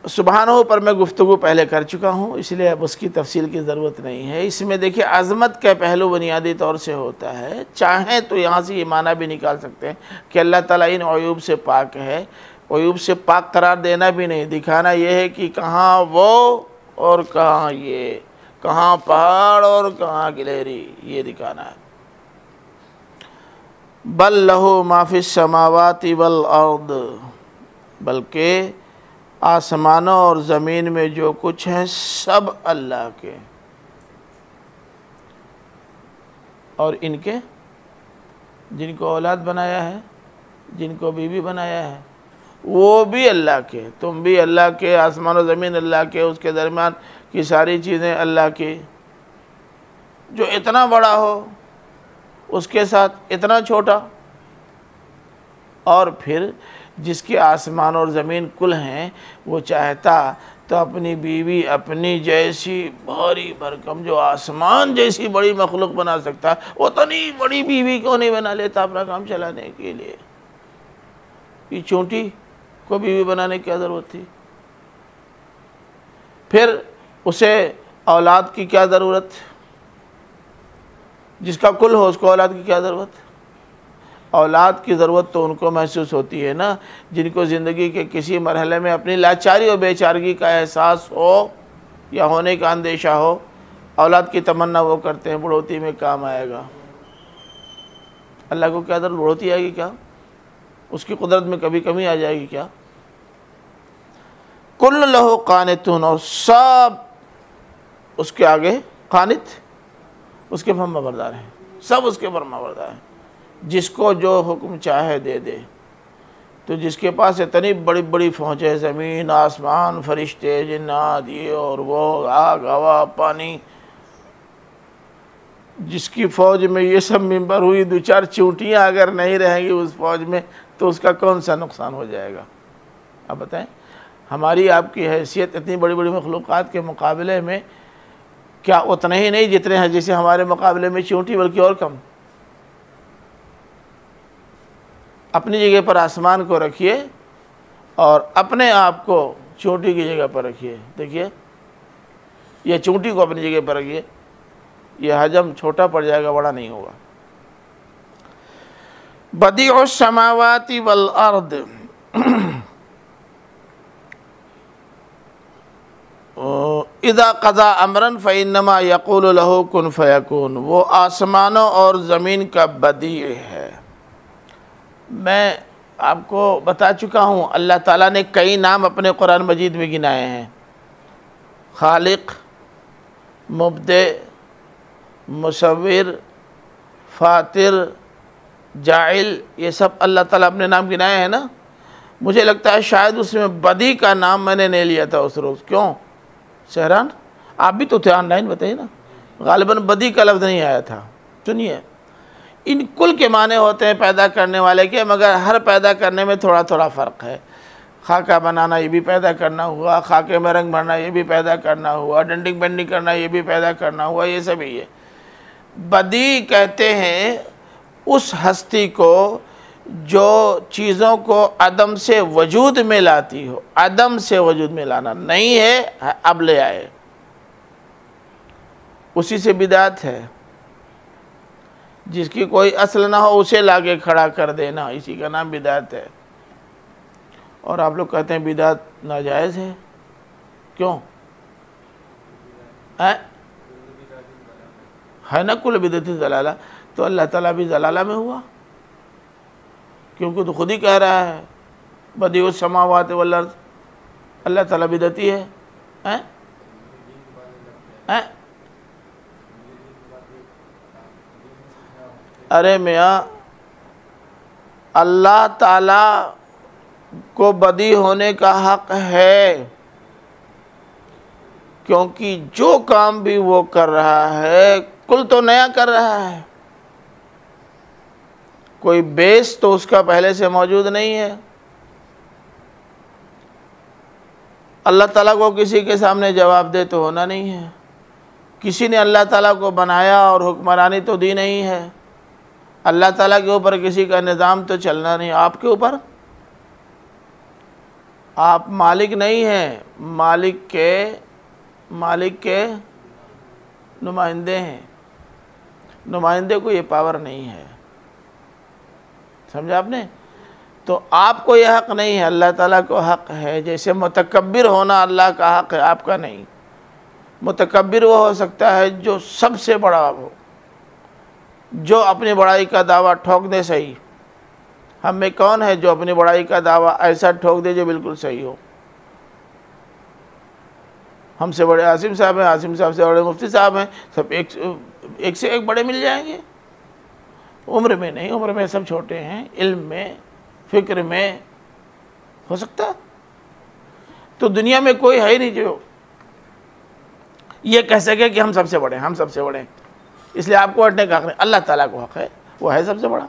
सुबहानहू पर मैं गुफ्तगू पहले कर चुका हूँ, इसलिए अब उसकी तफसील की ज़रूरत नहीं है। इसमें देखिए अज़मत का पहलू बुनियादी तौर से होता है। चाहें तो यहाँ से ये माना भी निकाल सकते हैं कि अल्लाह ताला इन अयूब से पाक है। अयूब से पाक करार देना भी नहीं, दिखाना यह है कि कहाँ वो और कहाँ ये, कहाँ पहाड़ और कहाँ गिलहरी, ये दिखाना है। बल लहू माफिस समावाति वल अर्द, बल्कि आसमानों और ज़मीन में जो कुछ है सब अल्लाह के। और इनके, जिनको औलाद बनाया है, जिनको बीवी बनाया है, वो भी अल्लाह के। तुम भी अल्लाह के, आसमान और ज़मीन अल्लाह के, उसके दरमियान की सारी चीज़ें अल्लाह की। जो इतना बड़ा हो उसके साथ इतना छोटा, और फिर जिसके आसमान और ज़मीन कुल हैं, वो चाहता तो अपनी बीवी अपनी जैसी भारी भरकम, जो आसमान जैसी बड़ी मखलूक बना सकता, वो तो नहीं बड़ी बीवी क्यों नहीं बना लेता अपना काम चलाने के लिए। ये चूंटी को बीवी बनाने की क्या ज़रूरत थी? फिर उसे औलाद की क्या ज़रूरत? जिसका कुल हो उसको औलाद की क्या ज़रूरत? औलाद की ज़रूरत तो उनको महसूस होती है ना जिनको ज़िंदगी के किसी मरहले में अपनी लाचारी और बेचारगी का एहसास हो या होने का अंदेशा हो। औलाद की तमन्ना वो करते हैं बुढ़ोती में काम आएगा। अल्लाह को क्या ज़रूरत? बुढ़ोती आएगी क्या? उसकी कुदरत में कभी कमी आ जाएगी क्या? कुल्लु लहू कानितून, और सब उसके आगे कानित, उसके फर्माबरदार हैं, सब उसके फर्माबरदार हैं। जिसको जो हुक्म चाहे दे दे। तो जिसके पास इतनी बड़ी बड़ी फौजें, ज़मीन आसमान, फरिश्ते, जिन्नात, ये और वो, आग हवा पानी, जिसकी फ़ौज में ये सब मेंबर हुई, दो चार चूंटियाँ अगर नहीं रहेंगी उस फ़ौज में तो उसका कौन सा नुकसान हो जाएगा? अब बताएं, हमारी आपकी हैसियत इतनी बड़ी बड़ी मखलूक़ात के मुकाबले में क्या उतने ही नहीं जितने हैं जैसे हमारे मुकाबले में चूंटी, बल्कि और कम। अपनी जगह पर आसमान को रखिए और अपने आप को चूंटी की जगह पर रखिए। देखिए, यह चूंटी को अपनी जगह पर रखिए, यह हजम छोटा पड़ जाएगा, बड़ा नहीं होगा। बदीउस समावाति वल अर्द, इदा क़ज़ा अमरन फ़इन्नमा यक़ूलु लहू कुन फ़यकून, वो आसमानों और ज़मीन का बदी है। मैं आपको बता चुका हूँ अल्लाह ताला ने कई नाम अपने कुरान मजीद में गिनाए हैं। खालिक, मुब्दे, मुसव्विर, फातिर, जाइल, ये सब अल्लाह ताला अपने नाम गिनाए हैं ना। मुझे लगता है शायद उसमें बदी का नाम मैंने नहीं लिया था उस रोज़। क्यों शहरान, आप भी तो थे ऑनलाइन, बताइए ना। गालिबन बदी का लफ्ज़ नहीं आया था। सुनिए, इन कुल के माने होते हैं पैदा करने वाले के, मगर हर पैदा करने में थोड़ा थोड़ा फ़र्क है। खाका बनाना ये भी पैदा करना हुआ, खाके में रंग भरना ये भी पैदा करना हुआ, डंडिंग बेंडिंग करना ये भी पैदा करना हुआ, ये सब ही है। बदी कहते हैं उस हस्ती को जो चीज़ों को अदम से वजूद में लाती हो। अदम से वजूद में लाना नहीं है, अब ले आए, उसी से बिदात है। जिसकी कोई असल ना हो उसे लाके खड़ा कर देना, इसी का नाम बिदात है। और आप लोग कहते हैं बिदात नाजायज़ है, क्यों है ना? कुल बिदअतिन ज़लाला, तो अल्लाह ताला भी ज़लाला में हुआ, क्योंकि तो खुद ही कह रहा है बदीउस समावाति वल अर्द, अल्लाह ताला बिदअती है। अरे मियाँ, अल्लाह ताला को बदी होने का हक़ है, क्योंकि जो काम भी वो कर रहा है कुल तो नया कर रहा है। कोई बेस तो उसका पहले से मौजूद नहीं है। अल्लाह ताला को किसी के सामने जवाब दे तो होना नहीं है। किसी ने अल्लाह ताला को बनाया और हुक्मरानी तो दी नहीं है। अल्लाह ताला के ऊपर किसी का निज़ाम तो चलना नहीं। आपके ऊपर, आप मालिक नहीं हैं, मालिक के नुमाइंदे हैं। नुमाइंदे को ये पावर नहीं है, समझा आपने? तो आपको यह हक़ नहीं है, अल्लाह ताला को हक़ है। जैसे मुतकब्बिर होना अल्लाह का हक़ है, आपका नहीं। मुतकब्बिर वो हो सकता है जो सबसे बड़ा हो, जो अपनी बड़ाई का दावा ठोक दे सही। हम में कौन है जो अपनी बड़ाई का दावा ऐसा ठोक दे जो बिल्कुल सही हो? हमसे बड़े आसिम साहब हैं, आसिम साहब से बड़े मुफ्ती साहब हैं, सब एक से एक बड़े मिल जाएंगे। उम्र में नहीं, उम्र में सब छोटे हैं, इल्म में, फ़िक्र में हो सकता है। तो दुनिया में कोई है ही नहीं जो ये कह सके कि हम सबसे बड़े हैं, हम सबसे बड़े हैं। इसलिए आपको हटने का हक़ नहीं, अल्लाह ताला को हक़ है, वो है सबसे बड़ा।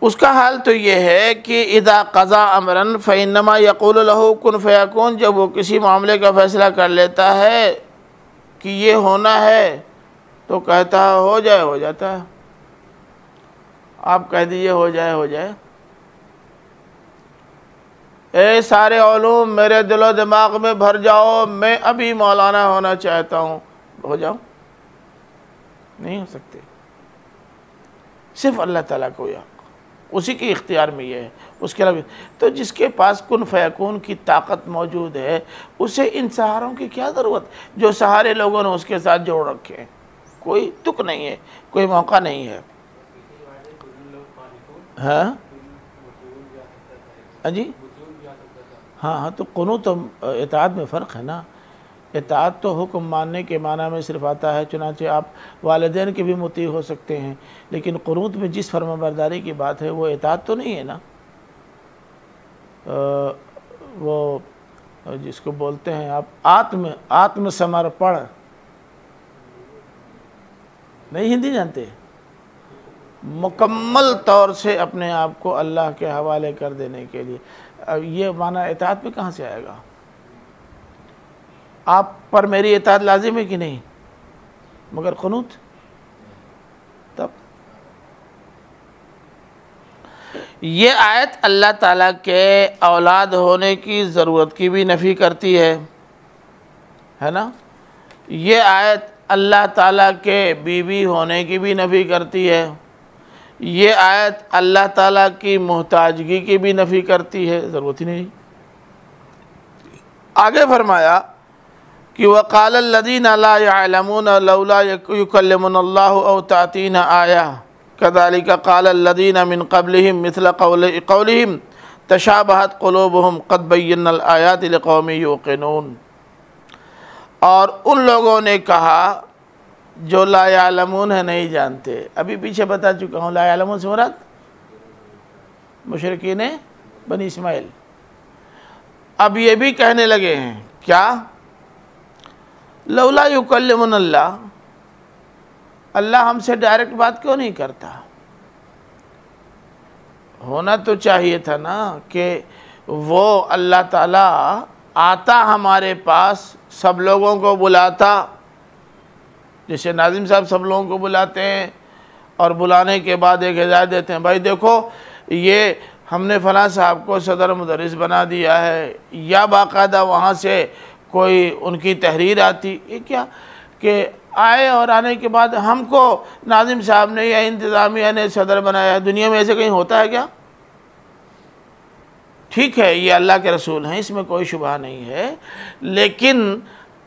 उसका हाल तो ये है कि इदा क़ज़ा अमरन फ़इन्नमा यक़ूलु लहू कुन फ़यकून, जब वो किसी मामले का फ़ैसला कर लेता है कि ये होना है तो कहता है हो जाए, हो जाता है। आप कह दीजिए हो जाए, हो जाए, ए सारे उलूम मेरे दिलो दिमाग में भर जाओ, मैं अभी मौलाना होना चाहता हूँ, हो जाओ, नहीं हो सकते। सिर्फ अल्लाह ताला को या उसी के इख्तियार में ये है, उसके अलावा। तो जिसके पास कुन फयकून की ताकत मौजूद है, उसे इन सहारों की क्या ज़रूरत, जो सहारे लोगों ने उसके साथ जोड़ रखे हैं। कोई तुक नहीं है, कोई मौका नहीं है। हाँ जी, हाँ हाँ, तो कुनूत तो इताअत में फ़र्क है ना। इताअत तो हुक्म मानने के माना में सिर्फ आता है, चुनांचे आप वालिदैन के भी मुती हो सकते हैं, लेकिन कुनूत में जिस फरमाबरदारी की बात है वो इताअत तो नहीं है ना। वो जिसको बोलते हैं आप आत्मसमर्पण, नहीं हिंदी जानते, मुकम्मल तौर से अपने आप को अल्लाह के हवाले कर देने के लिए। अब ये माना इताअत में कहाँ से आएगा? आप पर मेरी इताअत लाजिम है कि नहीं, मगर कुनूत तब। ये आयत अल्लाह ताला के औलाद होने की ज़रूरत की भी नफ़ी करती है ना। ये आयत अल्लाह ताला के बीवी होने की भी नफ़ी करती है। ये आयत अल्लाह ताला की मोहताजगी की भी नफ़ी करती है, ज़रूरत ही नहीं। आगे फरमाया कि वक़ाल लदीना ला यअलमून लौला युकल्लिमुनल्लाहु औ तातीना आया कज़ालिका क़ाल लदीना मिन क़ब्लिहिम मिस्ल क़ौलिहिम तशाबहत क़ुलूबुहुम क़द बय्यनल आयाति लिक़ौमिन युक़िनून। और उन लोगों ने कहा जो ला यअलमून है, नहीं जानते। अभी पीछे बता चुका हूँ, ला यअलमून से मुराद मुशरिकीन बनी इस्माइल। अब ये भी कहने लगे हैं क्या, लौला युकल्लिमुनल्लाह, अल्लाह हमसे डायरेक्ट बात क्यों नहीं करता? होना तो चाहिए था ना कि वो अल्लाह ताला आता हमारे पास, सब लोगों को बुलाता, जैसे नाज़िम साहब सब लोगों को बुलाते हैं और बुलाने के बाद एक हिदायत देते हैं, भाई देखो ये हमने फ़लाँ साहब को सदर मुदर्रिस बना दिया है, या बाकायदा वहाँ से कोई उनकी तहरीर आती। ये क्या कि आए और आने के बाद हमको नाज़िम साहब ने या इंतज़ामिया ने सदर बनाया। दुनिया में ऐसे कहीं होता है क्या? ठीक है, ये अल्लाह के रसूल हैं, इसमें कोई शुबहा नहीं है, लेकिन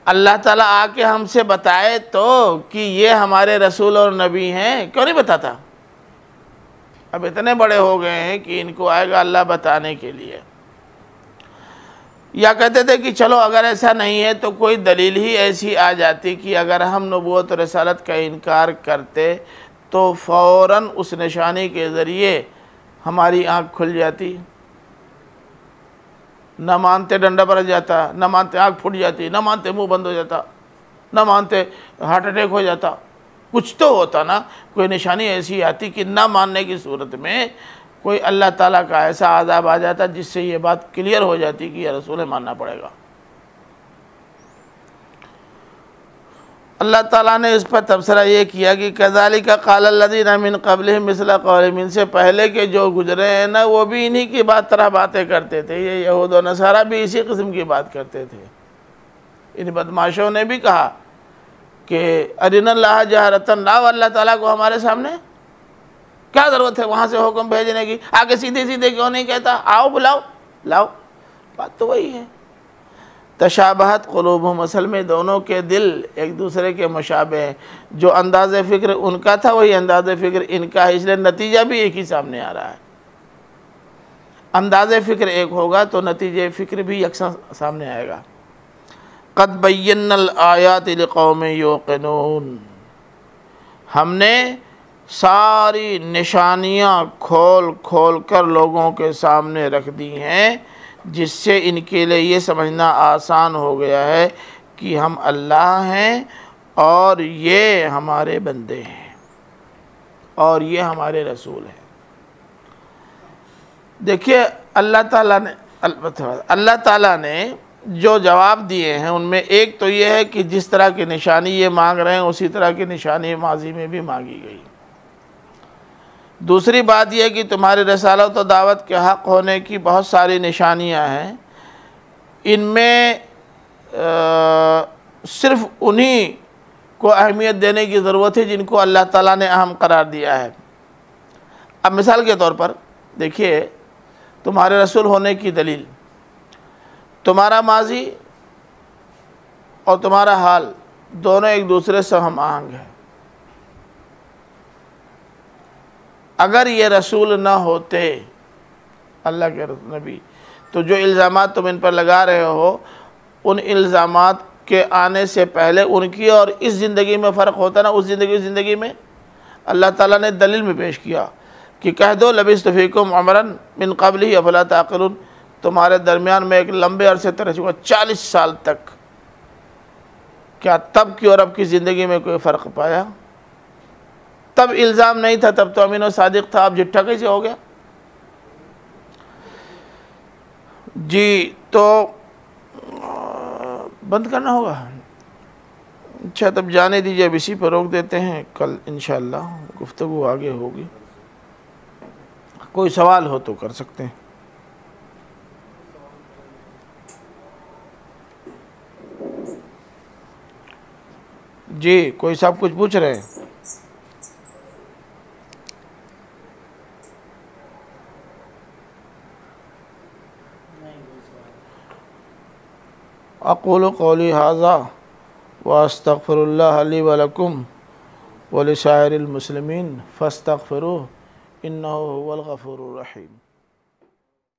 अल्लाह ताला आके हमसे बताए तो कि ये हमारे रसूल और नबी हैं, क्यों नहीं बताता? अब इतने बड़े हो गए हैं कि इनको आएगा अल्लाह बताने के लिए। या कहते थे कि चलो अगर ऐसा नहीं है तो कोई दलील ही ऐसी आ जाती कि अगर हम नबूवत और रसालत का इनकार करते तो फ़ौरन उस निशानी के ज़रिए हमारी आँख खुल जाती। न मानते डंडा बरस जाता, न मानते आँख फूट जाती, न मानते मुंह बंद हो जाता, न मानते हार्ट अटैक हो जाता। कुछ तो होता ना, कोई निशानी ऐसी आती कि ना मानने की सूरत में कोई अल्लाह ताला का ऐसा आज़ाब आ जाता जिससे ये बात क्लियर हो जाती कि ये रसूल मानना पड़ेगा। अल्लाह ताला ने इस पर तबसरा ये किया कि कज़ालिका क़ाल लदीना मिन क़ब्लिहिम मिस्ल क़ौलिहिम, इनसे पहले के जो गुजरे हैं ना वो भी इन्हीं की तरह बातें करते थे। ये यहूद और नसारा भी इसी किस्म की बात करते थे। इन बदमाशों ने भी कहा कि अरिनल्लाह जहरतन, लाओ अल्लाह ताला को हमारे सामने, क्या ज़रूरत है वहाँ से हुक्म भेजने की, आगे सीधे सीधे क्यों नहीं कहता, आओ बुलाओ लाओ। बात तो वही है। तशाबहत क़ुलूबुहुम, असल में दोनों के दिल एक दूसरे के मुशाबे हैं। जो अंदाज़ फ़िक्र उनका था वही अंदाज़ फ़िक्र इनका है, इसलिए नतीजा भी एक ही सामने आ रहा है। अंदाज़ फ़िक्र एक होगा तो नतीजे फ़िक्र भी यकसा सामने आएगा। क़द बय्यनल आयाति लिक़ौमिन युक़िनून, हमने सारी निशानियाँ खोल खोल कर लोगों के सामने रख दी हैं, जिससे इनके लिए ये समझना आसान हो गया है कि हम अल्लाह हैं और ये हमारे बंदे हैं और ये हमारे रसूल हैं। देखिए अल्लाह ताला ने जो जवाब दिए हैं उनमें एक तो ये है कि जिस तरह की निशानी ये मांग रहे हैं उसी तरह की निशानी माजी में भी मांगी गई। दूसरी बात यह कि तुम्हारी रसालत और दावत के हक़ होने की बहुत सारी निशानियां हैं। इनमें सिर्फ़ उन्हीं को अहमियत देने की ज़रूरत है जिनको अल्लाह ताला ने अहम करार दिया है। अब मिसाल के तौर पर देखिए, तुम्हारे रसूल होने की दलील, तुम्हारा माजी और तुम्हारा हाल दोनों एक दूसरे से हम आहंग है। अगर ये रसूल ना होते, अल्लाह के नबी, तो जो इल्ज़ामात तुम इन पर लगा रहे हो, उन इल्ज़ामात के आने से पहले उनकी और इस ज़िंदगी में फ़र्क होता ना। उस ज़िंदगी में अल्लाह ताला ने दलील में पेश किया कि कह दो लबिस्तु फ़ीकुम उमरन मिन क़ब्लिही अफ़ला ताक़िलून, तुम्हारे दरमियान में एक लंबे अरसे तक रह चुका 40 साल तक, क्या तब की और अब की ज़िंदगी में कोई फ़र्क पाया? तब इल्ज़ाम नहीं था, तब तो अमीन और सादिक था, अब झूठा कैसे हो गया? जी, तो बंद करना होगा। अच्छा, तब जाने दीजिए, अब इसी पर रोक देते हैं, कल इंशाअल्लाह गुफ्तगू आगे होगी। कोई सवाल हो तो कर सकते हैं। जी, कोई साहब कुछ पूछ रहे हैं? अक़ूलु क़ौली हाज़ा व अस्तग़फ़िरुल्लाह ली व लकुम व लिसाइरिल मुस्लिमीन फ़स्तग़फ़िरूहु इन्नहु हुवल गफ़ूरुर रहीम।